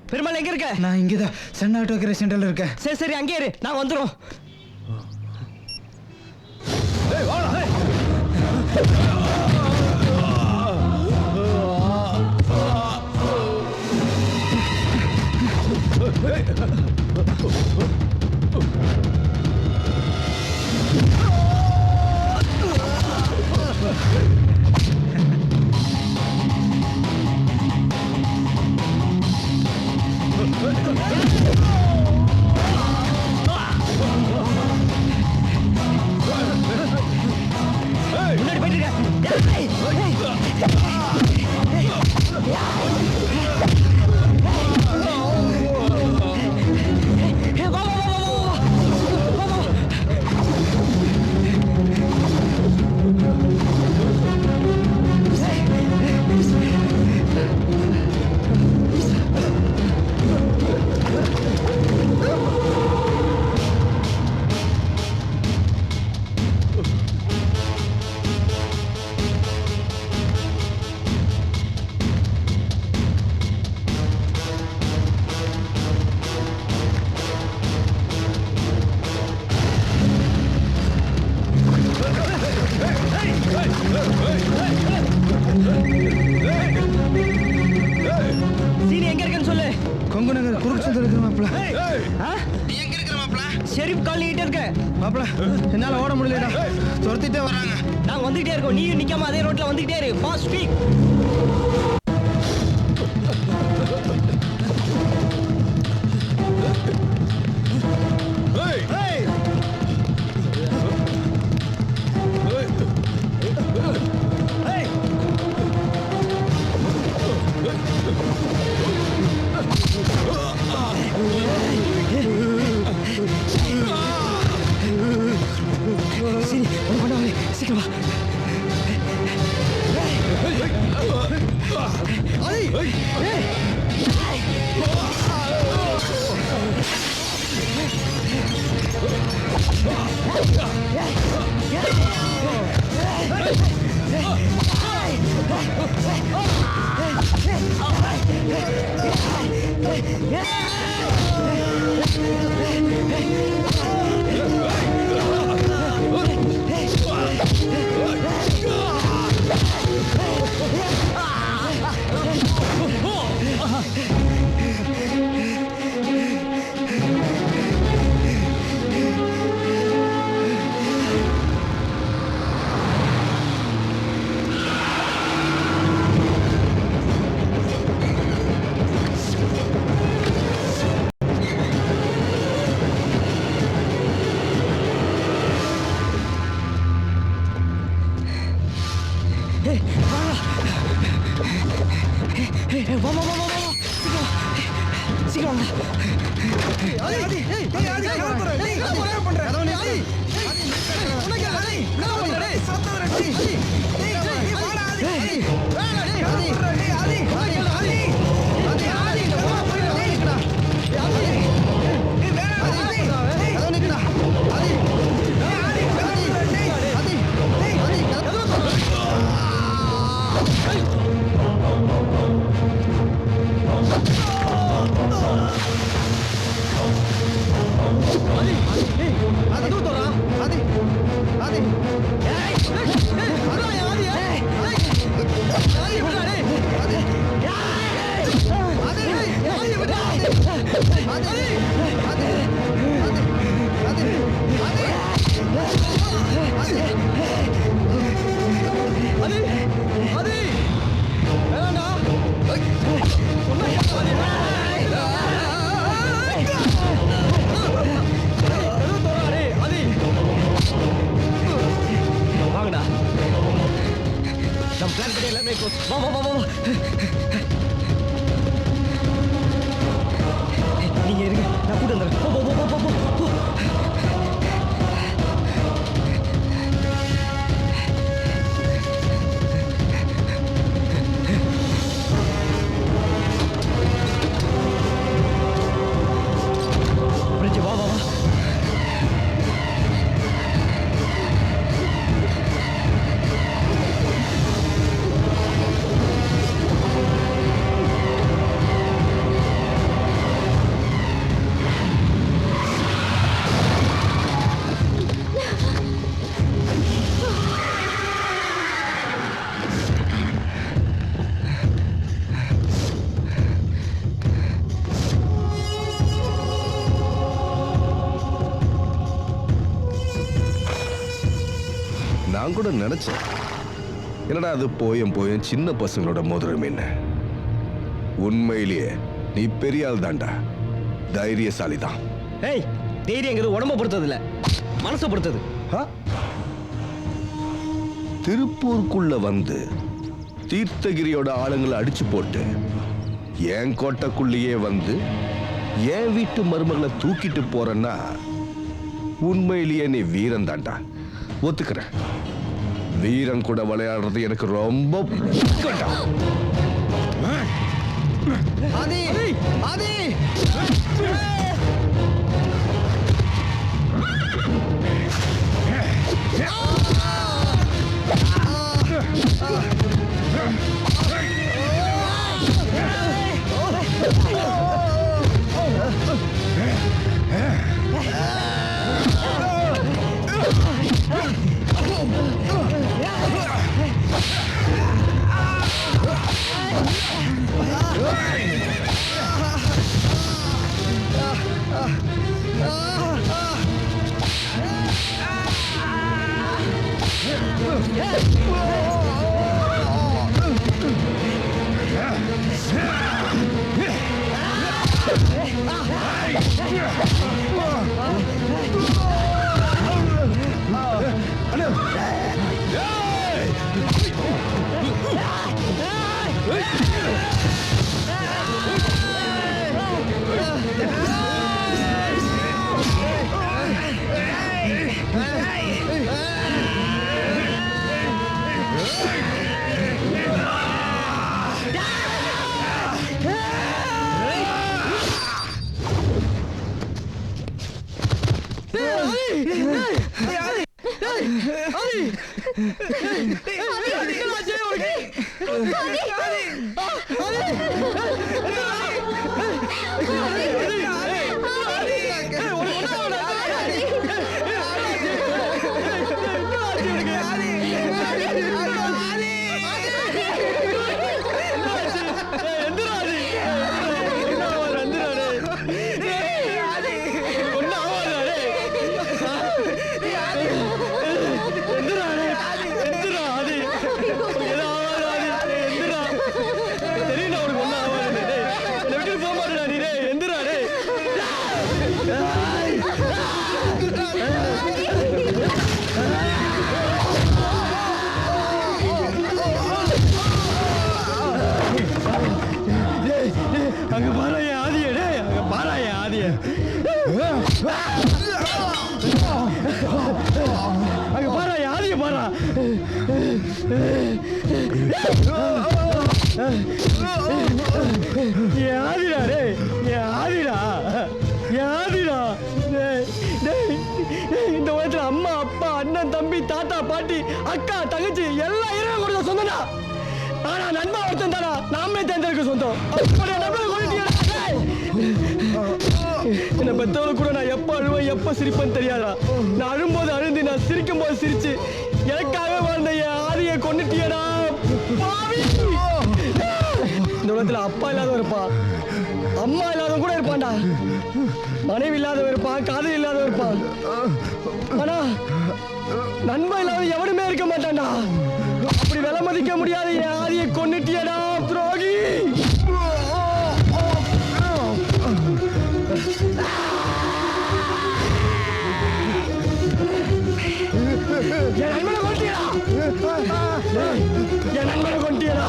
பெருமாள் எங்க இருக்க? நான் இங்கே தான் சன் ஆட்டோ கேர் சென்டரில் இருக்கேன். சரி சரி, அங்கே இரு, நான் வந்துடும். ஷெரீப் காலனிகிட்ட இருக்க. மாப்பிள என்னால ஓட முடியலடா, துரத்திட்டே வராங்க. நாங்க வந்துகிட்டே இருக்கோம், நீயும் நிக்காம அதே ரோட்ல வந்துகிட்டே இரு. Fast speak. சீக்கிரம் வாங்கடா. நம்ம பிளான் பண்ணி எல்லாமே வா வா வா வா. நீங்க இருங்க, நான் கூட வந்துடுறேன். போ போ போ போ போ போ. வா வா வா. நான் கூட நினைச்சேன், என்னடா அது போயும் சின்ன பசங்களோட மோதிரம் என்ன. உண்மையிலேயே நீ பெரிய ஆள் தான்டா, தைரியசாலி தான். ஏய், தைரியங்கிறது உடம்ப பொறுத்தது இல்ல, மனசை பொறுத்தது. திருப்பூருக்குள்ள வந்து தீர்த்தகிரியோட ஆளுங்களை அடிச்சு போட்டு என் கோட்டைக்குள்ளேயே வந்து என் வீட்டு மருமகளை தூக்கிட்டு போறேன்னா உண்மையிலேயே நீ வீரன் தான்டா. ஒத்துக்கிறேன், வீரன் கூட விளையாடுறது எனக்கு ரொம்ப ஆதி ஆதி அங்க பாரு என் ஆதிய டே அங்க பாரு என் ஆதிய அங்க பாரு என் ஆதிய பாரு என் ஆதிடா டே என் ஆதிடா என் ஆதிடா இந்த உலகத்துல அம்மா அப்பா அண்ணன் தம்பி தாத்தா பாட்டி அக்கா தங்கச்சி எல்லாம் இரவு கொடுத்த சொந்தனா ஆனா நண்பா ஒருத்தன் தானா நாமே தேர்ந்தெடுக்க சொந்தம் என்ன பெத்தவள கூட நான் எப்ப அழுவேன் எப்ப சிரிப்பேன்னு தெரியாதா நான் அழும்போது அழுந்து நான் சிரிக்கும் போது சிரிச்சு எனக்காக வாழ்ந்த என் ஆதியை கொண்டுட்டியடா இந்த உலகத்துல அப்பா இல்லாதவன் இருப்பான் அம்மா இல்லாதவன் கூட இருப்பான்டா மனைவி இல்லாதவன் இருப்பான் காதல் இல்லாதவன் இருப்பான் ஆனா நண்பன் இல்லாத எவனுமே இருக்க மாட்டான்டா அப்படி விலை மதிக்க முடியாத என் ஆதியை கொண்டுட்டியடா துரோகி என் நண்பனை கொண்டியடா என் நண்பனை கொண்டியடா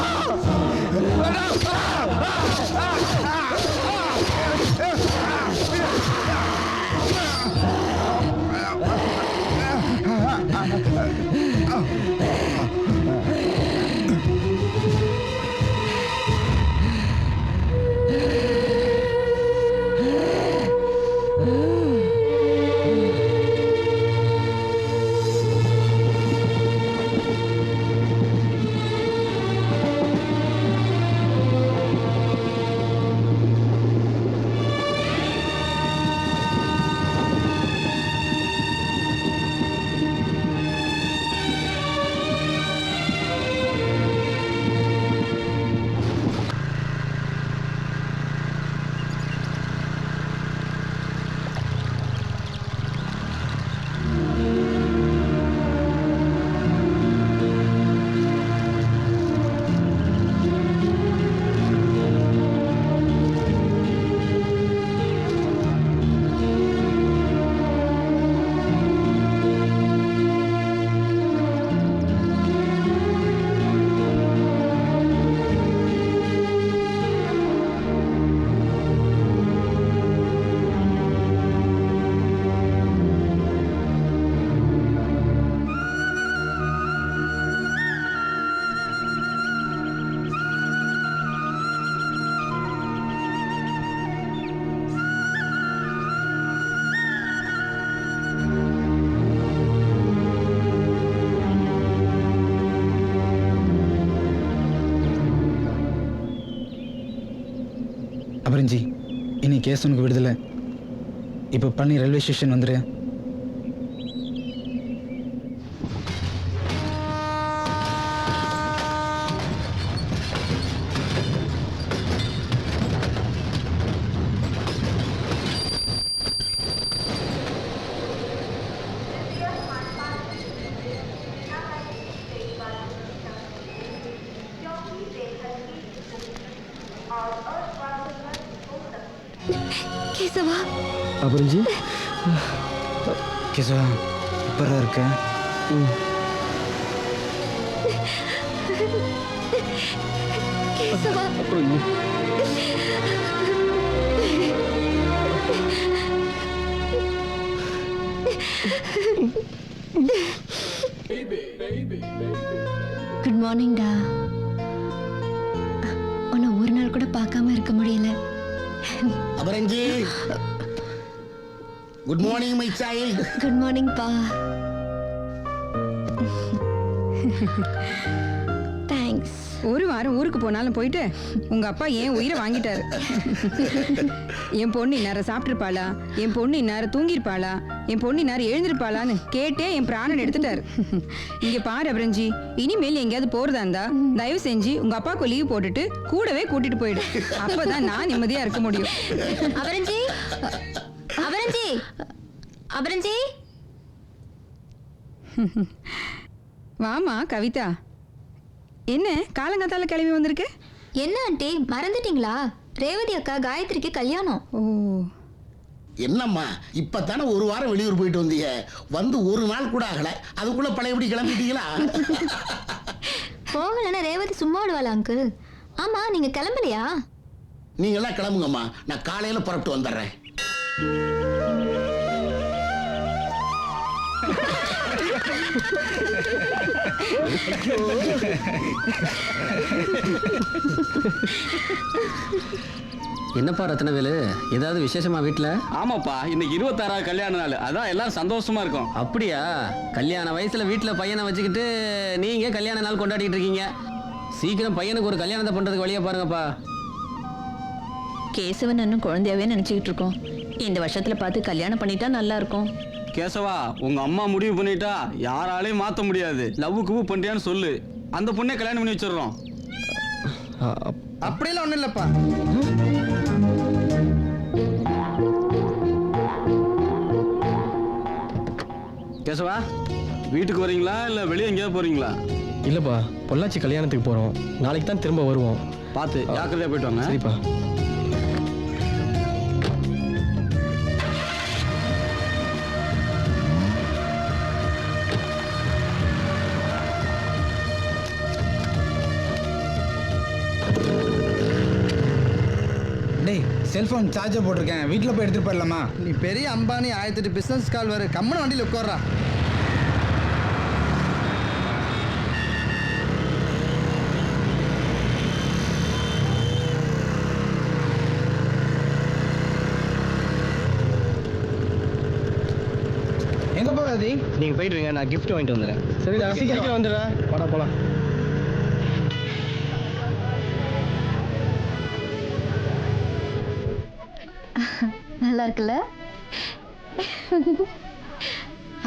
அபரஞ்சி இனி கேஸ் உனக்கு விடுதலை இப்போ பழனி ரயில்வே ஸ்டேஷன் வந்துரு கேசவா அபரஞ்சி கேசவா இப்பதான் இருக்க கேசவா குட் மார்னிங்டா உன்னை ஒரு நாள் கூட பார்க்காம இருக்க முடியல Aparanji good morning my child good morning பா தேங்க்ஸ். ஒரு வாரம் ஊருக்கு போனாலும் போயிட்டு உங்க அப்பா ஏன் உயிரை வாங்கிட்டாரு. என் பொண்ணு இந்நேரம் சாப்பிட்டுருப்பாளா, என் பொண்ணு இந்நேரம் தூங்கியிருப்பாளா, என் பொண்ணு இந்நேரம் எழுந்திருப்பாளான்னு கேட்டே என் பிராணன் எடுத்துட்டாரு. இங்க பாரு அபரஞ்சி, இனிமேல் எங்கேயாவது போறதா இருந்தா தயவு செஞ்சு உங்க அப்பாவுக்கு லீவ் போட்டுட்டு கூடவே கூட்டிட்டு போயிடு. அப்பதான் நான் நிம்மதியா இருக்க முடியும். அபரஞ்சி, அபரஞ்சி, அபரஞ்சி. வாமா கவிதா, என்ன காலங்காத்தால கிளம்பி வந்திருக்கு? என்ன ஆண்டி மறந்துட்டீங்களா? ரேவதி அக்கா காயத்ரிக்கு கல்யாணம். ஓ, என்னம்மா இப்பதானே ஒரு வாரம் வெளியூர் போயிட்டு வந்தீங்க, வந்து ஒரு நாள் கூட ஆகல, அதுக்குள்ள பழையபடி கிளம்பிட்டீங்களா? போகலன்னா ரேவதி சும்மா விடுவாளா அங்கிள்? ஆமா, நீங்க கிளம்பலையா? நீங்க எல்லாம் கிளம்புங்கம்மா, நான் காலையில புறப்பட்டு வந்துடுறேன். என்னப்பா ரத்னவேலு, ஏதாவது விசேஷமா வீட்டில்? ஆமாப்பா, இன்னைக்கு 26வது கல்யாண நாள், அதான் எல்லாரும் சந்தோஷமா இருக்கும். அப்படியா? கல்யாண வயசுல வீட்டில் பையனை வச்சுக்கிட்டு நீங்க கல்யாண நாள் கொண்டாடிட்டு இருக்கீங்க. சீக்கிரம் பையனுக்கு ஒரு கல்யாணத்தை பண்றதுக்கு வழியா பாருங்கப்பா. கேசவன் இன்னும் குழந்தையாவே நினைச்சுக்கிட்டு இருக்கோம். இந்த வருஷத்துல பார்த்து கல்யாணம் பண்ணிட்டா நல்லா இருக்கும். கேசவா, உங்க அம்மா முடிவு பண்ணிட்டா யாராலையும் மாத்த முடியாது. லவ்வுக்கு பண்றியான்னு சொல்லு, அந்த பொண்ணை கல்யாணம் பண்ணி வச்சிடறோம். அப்படியெல்லாம் ஒண்ணும் இல்லப்பா. கேசவா, வீட்டுக்கு வரீங்களா இல்ல வெளியே எங்கேயாவது போறீங்களா? இல்லைப்பா, பொள்ளாச்சி கல்யாணத்துக்கு போகிறோம். நாளைக்கு தான் திரும்ப வருவோம். பார்த்து ஜாக்கிரதையா போயிட்டு வாங்க. சரிப்பா. டேய், செல்ஃபோன் சார்ஜர் போட்டிருக்கேன், வீட்டில் போய் எடுத்துகிட்டு போயிடலாமா? நீ பெரிய அம்பானி, 1008 பிசினஸ் கால் வரு, கம்மன் வண்டியில் உட்கார்றா. எங்கே போகாது? நீங்கள் போயிட்டு இருங்க, நான் கிஃப்ட் வாங்கிட்டு வந்துடுறேன். சரிடா, சீக்கிரம் வந்துடுறேன். வாடா போகலாம். நல்லா இருக்குல்ல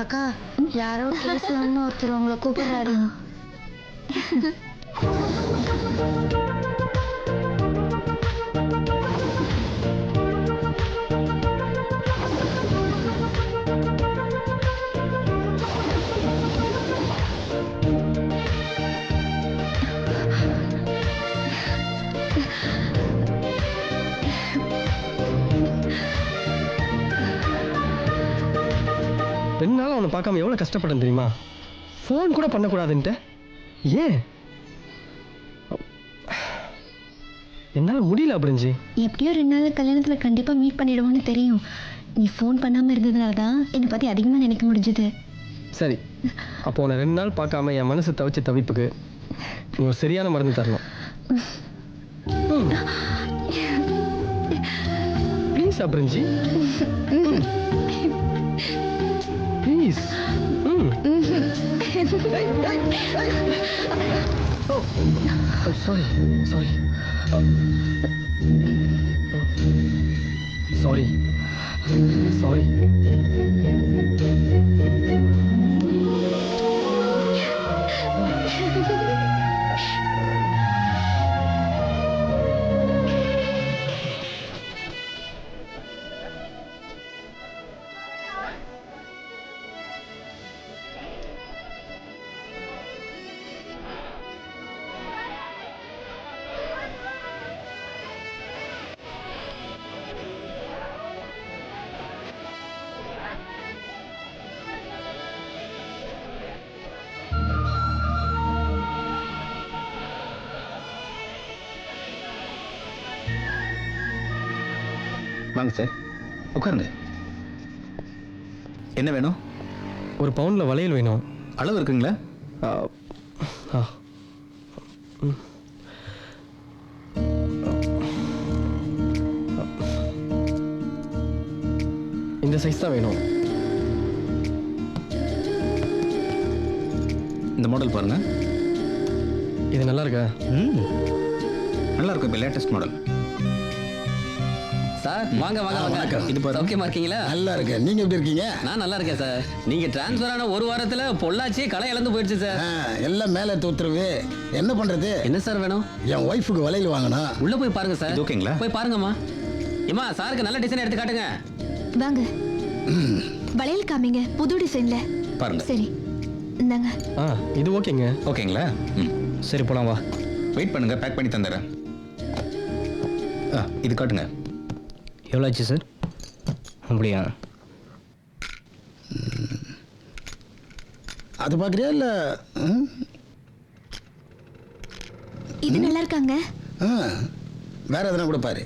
அக்கா? யாரோ கேசவன்னு ஒருத்தர் உங்களை கூப்பிடுறாரு. ரெண்டு நாள் அவனை பார்க்காம எவ்வளோ கஷ்டப்பட்டேன் தெரியுமா? ஃபோன் கூட பண்ணக்கூடாதுன்ட்டு. ஏன்? என்னால் முடியல அபரஞ்சி. எப்படியோ 2 நாள் கல்யாணத்தில் கண்டிப்பாக மீட் பண்ணிடுவோன்னு தெரியும். நீ ஃபோன் பண்ணாமல் இருந்ததுனால தான் என்னை பற்றி அதிகமாக நினைக்க முடிஞ்சுது. சரி, அப்போ உன்னை 2 நாள் பார்க்காம என் மனசு தவிச்ச தவிப்புக்கு நீ ஒரு சரியான மருந்து தரணும். Please Aparanji, please. Sorry sorry sorry. வாங்க சார், உட்காருங்க. என்ன வேணும்? ஒரு பவுனில் வளையல் வேணும். அளவு இருக்குங்களா? இந்த சைஸ் தான் வேணும். இந்த மாடல் பாருங்க. இது நல்லா இருக்கா? நல்லா இருக்கும். இப்போ லேட்டஸ்ட் மாடல். சார் வாங்க வாங்க வாங்க. இது பாருங்க. ஓகேமா இருக்கீங்களா? நல்லா இருக்கேன். நீங்க எப்படி இருக்கீங்க? நான் நல்லா இருக்கேன் சார். நீங்க டிரான்ஸ்ஃபர் ஆன ஒரு வாரத்துல பொள்ளாச்சியே களை இழந்து போயிடுச்சு சார். எல்லாம் மேலே தூத்துருவே. என்ன பண்றது? என்ன சார் வேணும்? என் ஒய்ஃபுக்கு வளையல் வாங்கணும். உள்ள போய் பாருங்க சார். இது ஓகேங்களா? போய் பாருங்கம்மா. ஏமா சாருக்கு நல்ல டிசைன் எடுத்து காட்டுங்க. வாங்க வளையல் காமிங்க, புது டிசைன்ல. பாருங்க. சரி இந்தாங்க. இது ஓகேங்க. ஓகேங்களா? சரி போலாம் வா. வெயிட் பண்ணுங்க, பேக் பண்ணி தந்துடுறேன். இது காட்டுங்க. எவ்வளோ ஆச்சு சார்? அப்படியா? அது பார்க்குறியா இல்லை? இது நல்லா இருக்காங்க. வேற எதனா கூட பாரு.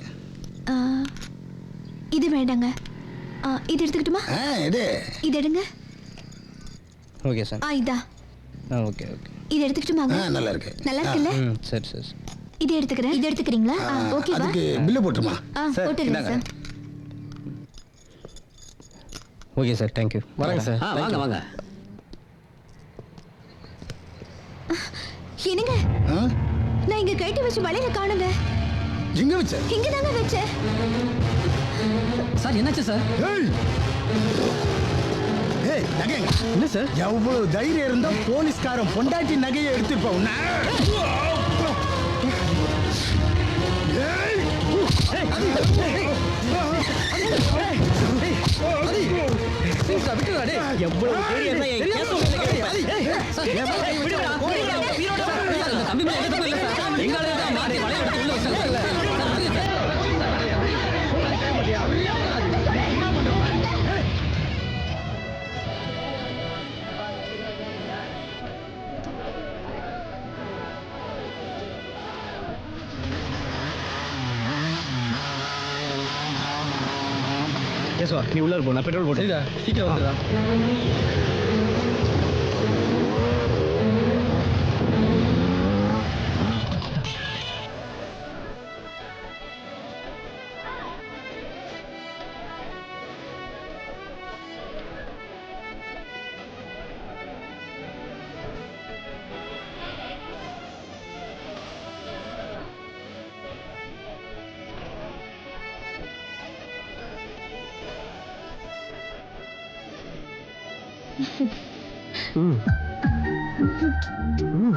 இது வேண்டாங்க. இது எடுத்துக்கிட்டுமா? இது எடுங்க. Okay sir. இதா. Okay okay. இது எடுத்துக்கிட்டுமாங்க? நல்லா இருக்கு. நல்லா இருக்குல்ல? சரி சரி. இது எடுத்துக்கிறேன். இது எடுத்துக்கிறீங்களா? ஓகேவா? அதுக்கு பில்லு போட்டுருமா? போட்டுருங்க சார். Okay sir, thank you. வரேங்க சார். வாங்க வாங்க. என்னங்க, நான் இங்க கைட்டு வச்சு வளையல காணுங்க. எங்க வச்ச? இங்க தாங்க வச்சேன். சார் என்னாச்சு சார்? என்ன சார்? எவ்வளவு தைரியம் இருந்தா போலீஸ்காரன் பொண்டாட்டி நகையை எடுத்துப்பான். கேசுவா, நீ உள்ள போ, நான் பெட்ரோல் போட்டு சீக்கிரம் வந்துடா.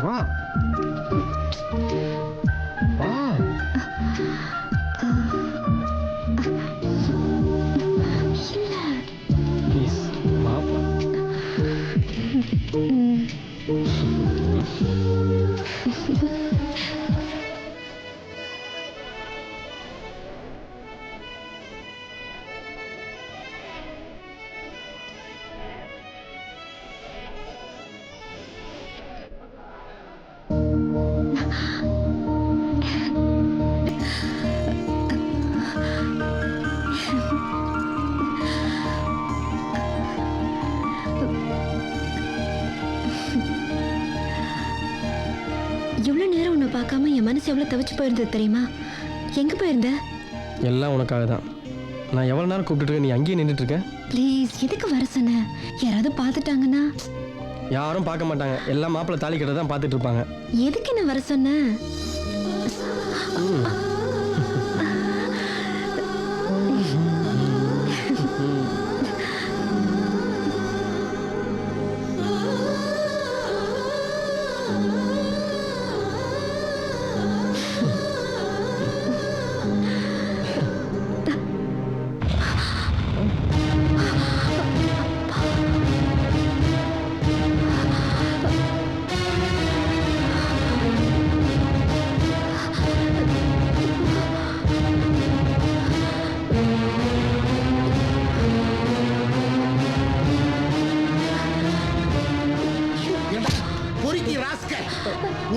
வா வா. ப்ளீஸ் வாப்பா. இவ்வளவு நேரம் உன்னை பார்க்காம என் மனசு எவ்வளவு தவிச்சு போயிருந்தது தெரியுமா? எங்க போயிருந்த? எல்லாம் உனக்காக தான். நான் எவ்வளோ நேரம் கூப்பிட்டுட்டு நீ அங்கேயே நின்றுட்டு இருக்க? ப்ளீஸ், எதுக்கு வர சொன்ன? யாராவது பார்த்துட்டாங்கன்னா? யாரும் பார்க்க மாட்டாங்க. எல்லாம் மாப்பிள்ளை தாலி கட்ட தான் பார்த்துட்டு இருப்பாங்க. எதுக்கு என்ன வர சொன்ன?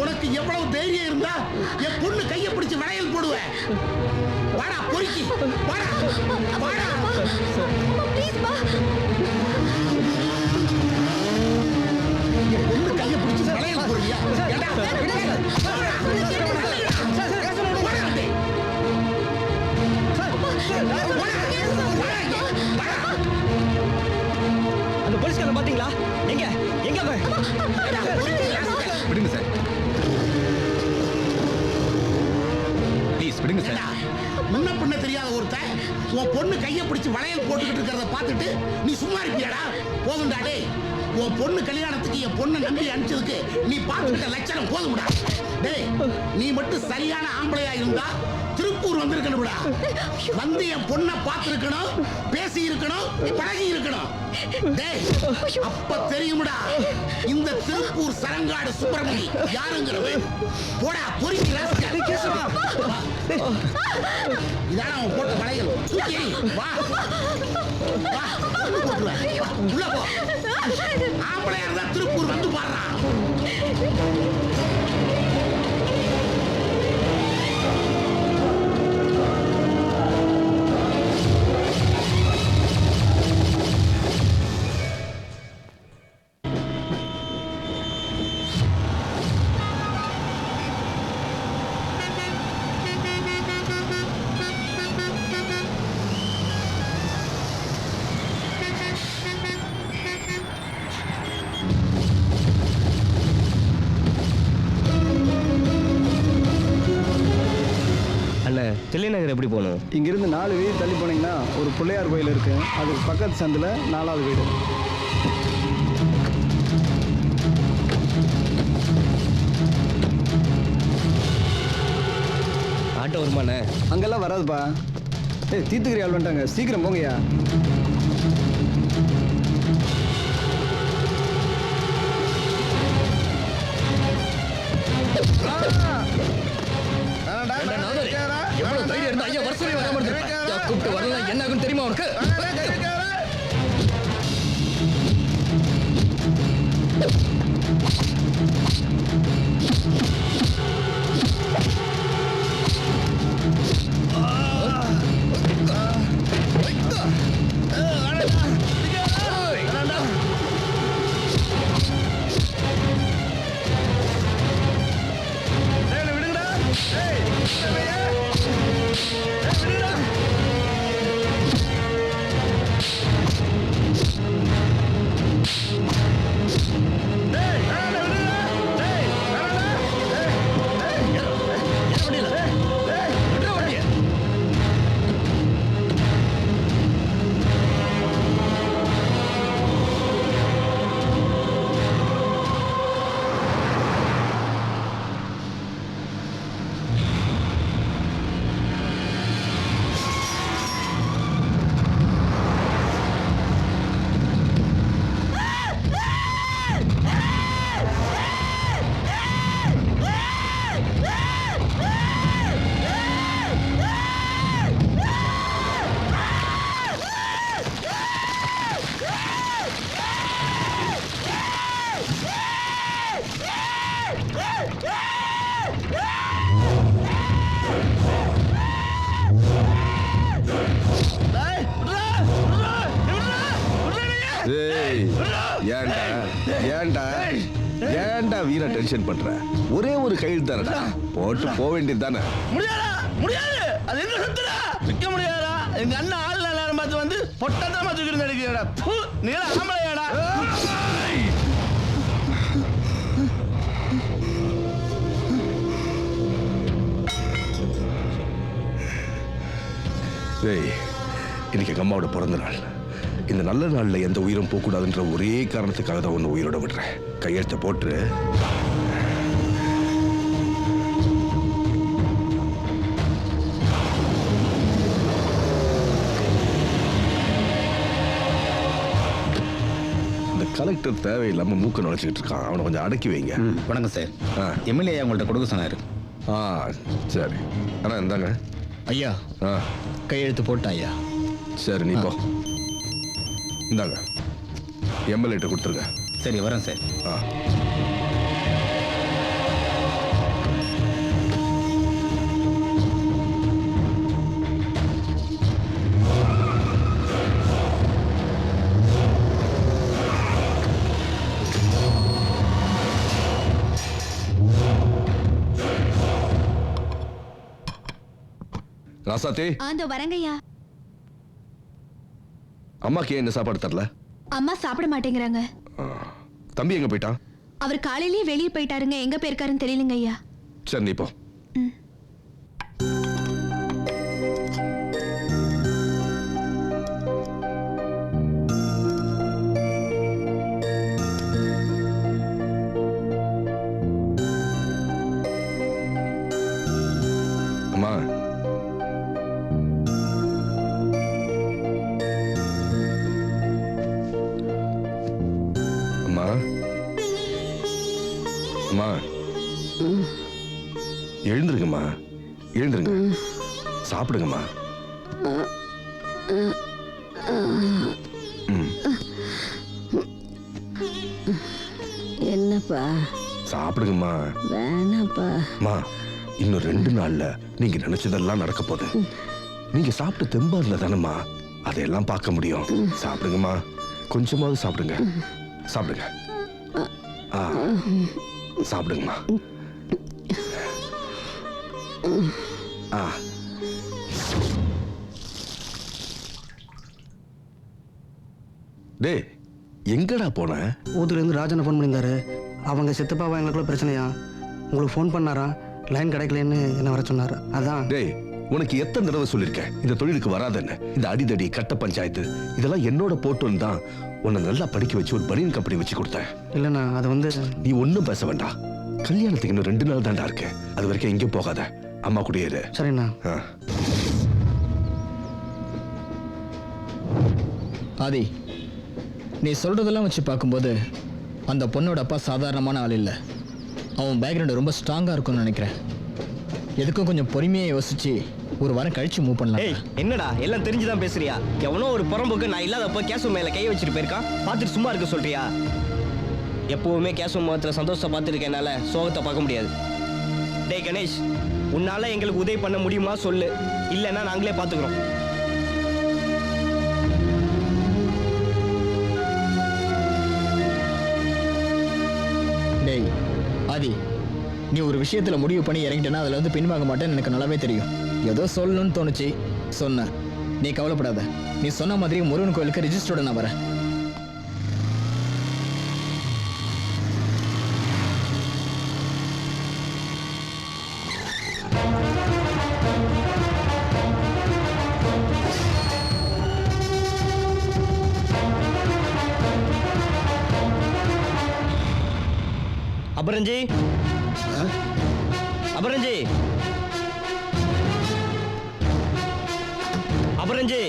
உனக்கு எவ்வளவு தைரியம் இருந்தா என் பொண்ணு கையை பிடிச்சு வளையல் போடுவேன். வாடா பொறுக்கி, வாடா வாடா. என் பொண்ணு கையை பிடிச்சு வளையல் போடுவியா? அந்த போலீஸ்காரன் பாத்தீங்களா? எங்க எங்க விடுங்க சார். ஏண்டா, முன்ன பின்ன தெரியாத ஒருத்தன் உன் பொண்ணு கையை பிடிச்சு வளையல் போட்டுக்கிட்டு இருக்கிறத பார்த்துட்டு நீ சும்மா இருப்பியாடா? போதும்டா டேய், உன் பொண்ணு கல்யாணத்துக்கு என் பொண்ணை நம்பி அனுப்பிச்சதுக்கு நீ பார்த்துக்கிட்ட லட்சணம் போதும்டா. டேய், நீ மட்டும் சரியான ஆம்பளையா இருந்தா திருப்பூர் வந்திருக்கணும்டா. வந்து என் பொண்ணை பார்த்திருக்கணும், பேசி இருக்கணும், பழகி இருக்கணும். டேய், அப்ப தெரியும்டா இந்த திருப்பூர் சரங்காடு சுப்பிரமணி யாருங்கிறது. போடா பொறுக்கி இதான அவன் போட்ட வளையல். தூக்கி எறி. வா வா, போட்டுருவேன். உள்ள போ. ஆம்பளையா இருந்தா திருப்பூர் வந்து பாடுறான். தில்லை நகர் எப்படி போகணும்? இங்கிருந்து 4 வீடு தள்ளி போனீங்கன்னா ஒரு பிள்ளையார் கோயில் இருக்கு. அதுக்கு பக்கத்து சந்தில் 4வது வீடு. ஆட்டோ வருமானே? அங்கெல்லாம் வராதுப்பா. ஏய், தீத்துக்கிரி ஆள் வந்துட்டாங்க, சீக்கிரம் போங்கய்யா. எவ்வளவு தைரியம் இருந்தா ஐயா வருஷமே வராம கூப்பிட்டு வரல. என்ன ஆகும் தெரியுமா உனக்கு? ஏன்டா வீர டென்ஷன் பண்ற? ஒரே ஒரு கையில் தானடா, போட்டு போக வேண்டியது தானே. முடியாது. அது என்ன சத்துடா? விற்க முடியாதா? எங்க அண்ணன் ஆள் எல்லாரும் பார்த்து வந்து பொட்டத்தமா தூக்கிட்டு நடிக்கிறடா. நீ ஆம்பளையாடா? இன்னைக்கு எங்க அம்மாவோட பிறந்த நாள். இந்த நல்ல நாள்ல எந்த உயிரும் போகக்கூடாதுன்ற ஒரே காரணத்துக்காக தான் ஒன்று உயிரோட விடுறேன். கையெழுத்த போட்டு இந்த கலெக்டர் தேவையில்லாம மூக்க நுழைச்சிக்கிட்டு இருக்கான். அவனை கொஞ்சம் அடக்கி வைங்க. வணக்கம் சார். எம்எல்ஏ உங்கள்கிட்ட கொடுக்க சொன்னாரு. சரி. ஆனா இந்தாங்க ஐயா. கையெழுத்து போட்டா ஐயா. சரி, நீ போ. இந்தாங்க, எம்எல்ஏட்ட கொடுத்துருங்க. சரி, வரேன் சார். ராசாத்தி, ஆந்தோ வரங்கய்யா. அம்மாக்கு ஏன் இந்த சாப்பாடு தரல? அம்மா சாப்பிட மாட்டேங்கிறாங்க. தம்பி எங்க போயிட்டான்? அவர் காலையிலேயே வெளியே போயிட்டாருங்க. எங்க போயிருக்காருன்னு தெரியலங்க ஐயா. சரி, நீ போ. அம்மா அம்மா அம்மா எழுந்துருங்கம்மா எழுந்துருங்க சாப்பிடுங்கம்மா என்னப்பா சாப்பிடுங்கம்மா வேணாப்பா அம்மா இன்னும் 2 நாள்ல நீங்க நினைச்சதெல்லாம் நடக்க போகுது நீங்க சாப்பிட்டு தெம்பார்ல தானம்மா அதையெல்லாம் பார்க்க முடியும் சாப்பிடுங்கம்மா கொஞ்சமாவது சாப்பிடுங்க சாப்பிடுங்க சாப்பிடுங்கம்மா டேய் எங்கடா போன ஊத்துலேருந்து ராஜனை ஃபோன் பண்ணியிருந்தாரு. அவங்க சித்தப்பாவா எங்களுக்குள்ள பிரச்சனையா, உங்களுக்கு ஃபோன் பண்ணாரா, லைன் கிடைக்கலன்னு என்ன வர சொன்னார். அதான். டேய் உனக்கு எத்தனை தடவை சொல்லியிருக்கேன் இந்த தொழிலுக்கு வராதன்னு. இந்த அடிதடி கட்ட பஞ்சாயத்து இதெல்லாம் என்னோட போட்டோன்னு தான் உன்னை நல்லா படிக்க வச்சு ஒரு பனியன் கம்பெனி வச்சு கொடுத்தேன். இல்லைண்ணா அது வந்து நீ ஒன்றும் பேச வேண்டாம். கல்யாணத்துக்கு இன்னும் 2 நாள் தாண்டா இருக்கு. அது வரைக்கும் எங்கேயும் போகாத, அம்மா கூட இரு. சரிண்ணா. ஆதி, நீ சொல்றதெல்லாம் வச்சு பார்க்கும்போது அந்த பொண்ணோட அப்பா சாதாரணமான ஆள் இல்லை. அவன் பேக்ரவுண்டு ரொம்ப ஸ்ட்ராங்காக இருக்கும்னு நினைக்கிறேன். எதுக்கும் கொஞ்சம் பொறுமையாக யோசிச்சு ஒரு வாரம் கழிச்சு மூவ் பண்ணலாம். ஏய் என்னடா எல்லாம் தெரிஞ்சுதான் பேசுறியா? எவனோ ஒரு புறம்போக்கு நான் இல்லாதப்போ கேசு மேல கை வச்சுட்டு போயிருக்கான், பார்த்துட்டு சும்மா இருக்க சொல்றியா? எப்பவுமே கேசு முகத்துல சந்தோஷத்தை பார்த்துருக்க என்னால சோகத்தை பார்க்க முடியாது. டேய் கணேஷ், உன்னால எங்களுக்கு உதவி பண்ண முடியுமா சொல்லு, இல்லைன்னா நாங்களே பார்த்துக்கிறோம். டேய் ஆதி, நீ ஒரு விஷயத்துல முடிவு பண்ணி இறங்கிட்டேன்னா அதில் வந்து பின்வாங்க மாட்டேன்னு எனக்கு நல்லாவே தெரியும். ஏதோ சொல்லணும்னு தோணுச்சு சொன்ன. நீ கவலைப்படாத, நீ சொன்ன மாதிரி முருகன் கோயிலுக்கு ரிஜிஸ்டரோட நான் வரேன். அபரஞ்சி, அபரஞ்சி, அபரஞ்சி,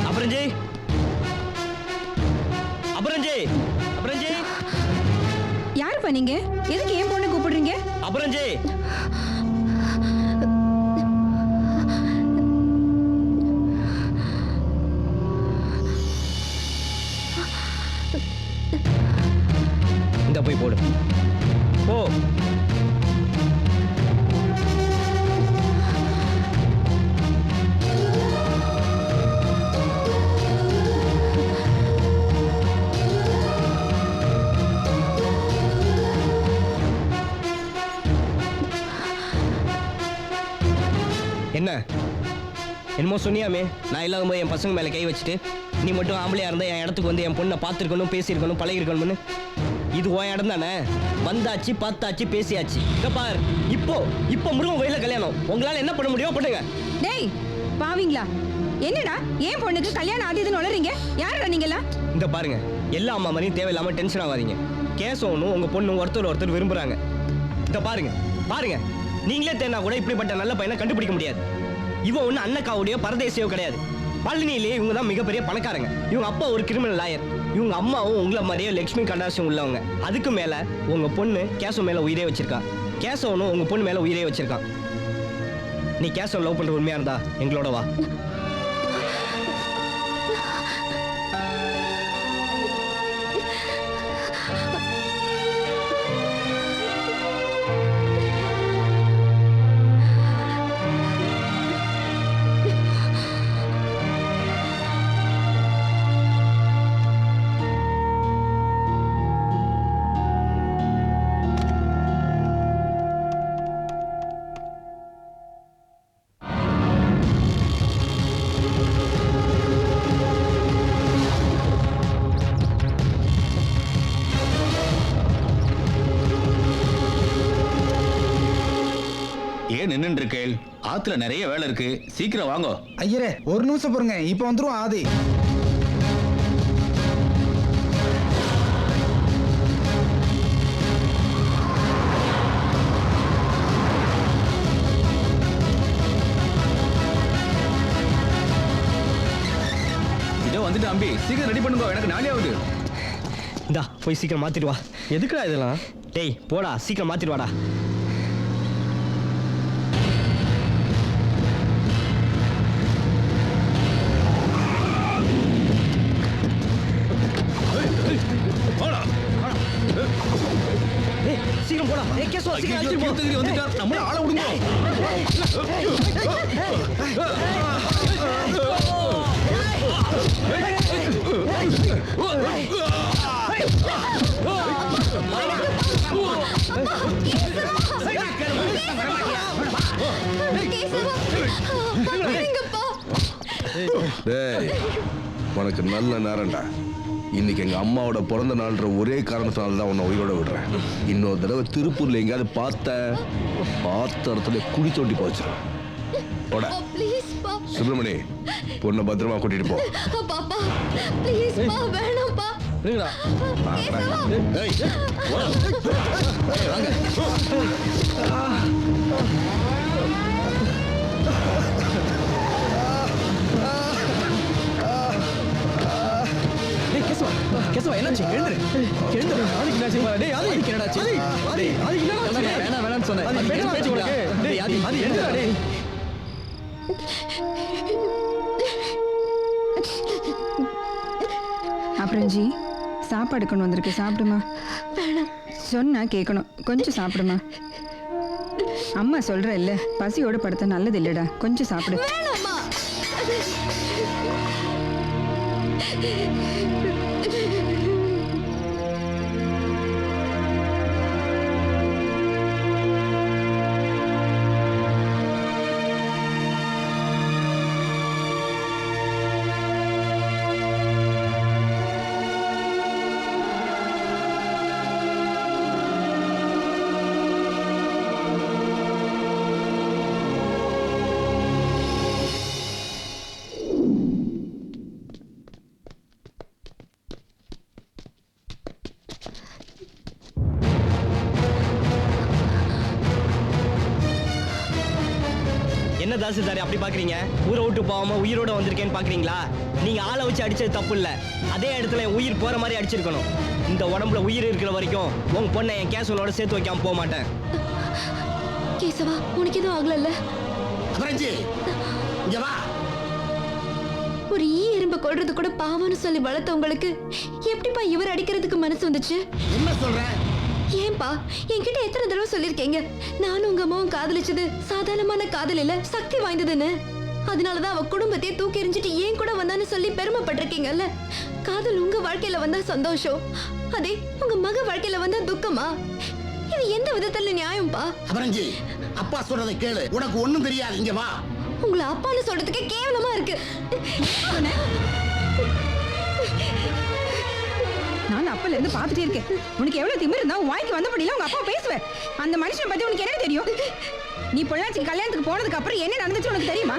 அபரஞ்சி, அபரஞ்சி, அபரஞ்சி. யாருப்பா நீங்க? எதுக்கு ஏன் பொண்ணு கூப்பிடுறீங்க? அபரஞ்சி. இந்த போய் போடு போ. என்ன என்னமோ சொன்னியாமே, நான் இல்லாத போது என் பசங்க மேலே கை வச்சுட்டு நீ மட்டும் ஆம்பளையா இருந்தா என் இடத்துக்கு வந்து என் பொண்ணை பார்த்துருக்கணும், பேசியிருக்கணும், பழகிருக்கணும்னு. இது உன் இடம் தானே? வந்தாச்சு, பார்த்தாச்சு, பேசியாச்சு. இங்க பார், இப்போ முருகன் கோயில கல்யாணம். உங்களால என்ன பண்ண முடியும் பண்ணுங்க. டேய் பாவீங்களா, என்னடா ஏன் பொண்ணுக்கு கல்யாணம் ஆதிதுன்னு வளரீங்க? யாரடா நீங்களா? இந்த பாருங்க, எல்லா அம்மா மாதிரியும் தேவையில்லாம டென்ஷன் ஆகாதீங்க. கேசவனும் உங்க பொண்ணு ஒருத்தர் விரும்புறாங்க. இந்த பாருங்க பாருங்க, நீங்களே தேனா கூட இப்படிப்பட்ட நல்ல பையனை கண்டுபிடிக்க முடியாது. இவன் ஒண்ணு அண்ணக்காவுடையோ பரதேசியோ கிடையாது. பழனியிலேயே இவங்க தான் மிகப்பெரிய பணக்காரங்க. இவங்க அப்பா ஒரு கிரிமினல் லாயர். இவங்க அம்மாவும் உங்களை மாதிரியே லட்சுமி கண்டாசியம் உள்ளவங்க. அதுக்கு மேல உங்க பொண்ணு கேசவ மேல உயிரே வச்சிருக்கா. கேசவனும் உங்க பொண்ணு மேல உயிரே வச்சிருக்கான். நீ கேசவ லவ் பண்ற உண்மையா இருந்தா எங்களோட வா. ஏன் நின்று இருக்கேள்? ஆத்துல நிறைய வேலை இருக்கு, சீக்கிரம் வாங்க. ஐயரே ஒரு நிமிஷம் பாருங்க, இப்போ வந்துரும் ஆதி. அம்பி சீக்கிரம் ரெடி பண்ணுங்க எனக்கு நாளே ஆகுது இந்தா போய் சீக்கிரம் மாத்திட்டு வா. எதுக்குடா இதெல்லாம்? டேய் போடா, சீக்கிரம் மாத்திட்டு வாடா. சீக்கிரம் போடா. ஏய் கேசவா, சீக்கிரம் அழைச்சிட்டு போ. வந்துட்டார், நம்மள ஆள விடுங்க. டேய், உனக்கு நல்ல நேரம்டா. இன்னைக்கு எங்க அம்மாவோட பிறந்த நாள்ன்ற ஒரே காரணத்தினால தான் உன்னை உயிரோட விடுறேன். இன்னொரு தடவை திருப்பூர்ல எங்கேயாவது பார்த்த இடத்துல குழி தோண்டி போச்சிடும். போட சுப்பிரமணி, பொண்ணை பத்திரமா கூட்டிட்டு போ. பாப்பா ப்ளீஸ் பா, வேணாம்ப்பா. கேசவா என்னாச்சு? எழுந்துரு எழுந்துரு. ஆதிக்கு என்னாச்சு? டேய் ஆதிக்கு என்னடாச்சு? ஆதிக்கு என்னடா? வேணாம் வேணாம்னு சொன்னேன். அது பேச்சு உனக்கு. டேய் ஆதி எழுந்துடா டேய். அப்புறம் ஜி சாப்பாடு கொண்டு வந்திருக்கு, சாப்பிடுமா. சொன்னா கேட்கணும், கொஞ்சம் சாப்பிடுமா. அம்மா சொல்ற இல்ல, பசியோட படுத்த நல்லது இல்லடா, கொஞ்சம் சாப்பிடு. என்ன தாசில்தாரே அப்படி பாக்குறீங்க? ஊரை விட்டு போகாம உயிரோட வந்திருக்கேன்னு பாக்குறீங்களா? நீங்க ஆளை வச்சு அடிச்சது தப்பு இல்ல, அதே இடத்துல என் உயிர் போற மாதிரி அடிச்சிருக்கணும். இந்த உடம்புல உயிர் இருக்கிற வரைக்கும் உங்க பொண்ணை என் கேசவனோட சேர்த்து வைக்காம போக மாட்டேன். கேசவா, உனக்கு எதுவும் ஆகல? ஒரு எறும்பை கொல்றது கூட பாவம்னு சொல்லி வளர்த்தவங்களுக்கு எப்படிப்பா இவர் அடிக்கிறதுக்கு மனசு வந்துச்சு? என்ன சொல்ற? ஏன்பா, என்கிட்ட எத்தனை தடவை சொல்லிருக்கீங்க, நானும் உங்க அம்மாவும் காதலிச்சது சாதாரணமான காதல் இல்ல, சக்தி வாய்ந்ததுன்னு. அதனாலதான் அவ குடும்பத்தையே தூக்கி எறிஞ்சிட்டு ஏன் கூட வந்தான்னு சொல்லி பெருமைப்பட்டிருக்கீங்கல்ல. காதல் உங்க வாழ்க்கையில வந்தா சந்தோஷம், அதே உங்க மக வாழ்க்கையில வந்தா துக்கமா? இது எந்த விதத்துல நியாயம்பா? அபரஞ்சி, அப்பா சொல்றதை கேளு, உனக்கு ஒண்ணும் தெரியாது, இங்க வா. உங்களை அப்பான்னு சொல்றதுக்கு கேவலமா இருக்கு. நான் அப்பல இருந்து பாத்துட்டே இருக்கேன். உனக்கு எவ்வளவு திமிரு இருந்தா வாய்க்கு வந்தபடியில உங்க அப்பா பேசுவேன். அந்த மனுஷனை பத்தி உனக்கு என்ன தெரியும்? நீ பொள்ளாச்சி கல்யாணத்துக்கு போனதுக்கு அப்புறம் என்ன நடந்துச்சு உனக்கு தெரியுமா?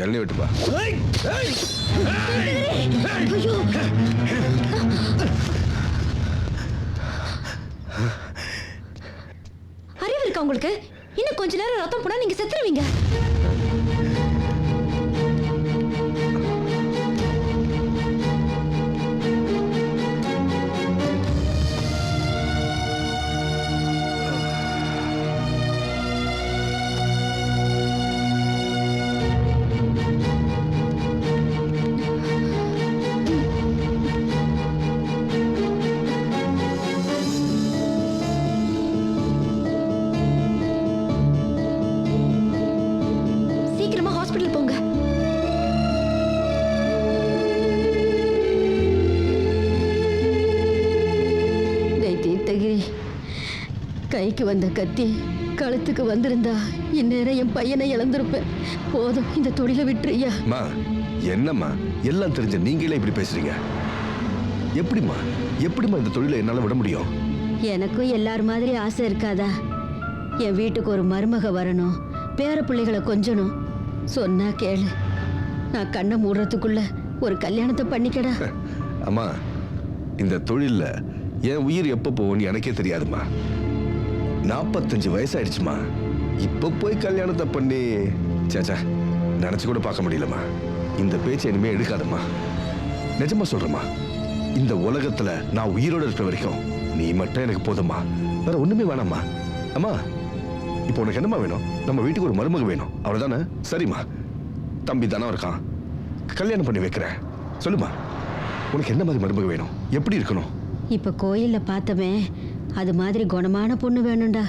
இறங்கி விட்டுப்பா. அறிவு இருக்கா உங்களுக்கு? இன்னும் கொஞ்ச நேரம் ரத்தம் போனா நீங்க செத்துருவீங்க. கைக்கு வந்த கத்தி கழுத்துக்கு வந்திருந்தா இந்நேரம் என் பையனை இழந்திருப்பேன். போதும், இந்த தொழிலை விட்டுறியா? என்னம்மா எல்லாம் தெரிஞ்ச நீங்களே இப்படி பேசுறீங்க? எப்படிம்மா இந்த தொழிலை என்னால விட முடியும்? எனக்கும் எல்லார் மாதிரி ஆசை இருக்காதா? என் வீட்டுக்கு ஒரு மருமக வரணும், பேர பிள்ளைகளை கொஞ்சணும். சொன்னா கேளு. நான் கண்ணை மூடுறதுக்குள்ள ஒரு கல்யாணத்தை பண்ணிக்கடா. அம்மா இந்த தொழில்ல என் உயிர் எப்போ போகும்னு எனக்கே தெரியாதுமா. 45 வயசாயிடுச்சுமா. இப்போ போய் கல்யாணத்தை பண்ணி சேச்சா நினைச்சு கூட பார்க்க முடியலம்மா. இந்த பேச்சை இனிமே எடுக்காதம்மா. நிஜமா சொல்றேம்மா, இந்த உலகத்துல நான் உயிரோட இருக்கிற வரைக்கும் நீ மட்டும் எனக்கு போதும்மா. வேற ஒண்ணுமே வேணாம்மா. அம்மா இப்போ உனக்கு என்னம்மா வேணும்? நம்ம வீட்டுக்கு ஒரு மருமக வேணும், அவ்வளவுதானே? சரிம்மா, தம்பி தானே இருக்கான், கல்யாணம் பண்ணி வைக்கிறேன். சொல்லுமா, உனக்கு என்ன மாதிரி மருமக வேணும்? எப்படி இருக்கணும்? இப்ப கோயில்ல பார்த்தவன் அது மாதிரி குணமான பொண்ணு வேணும்டா.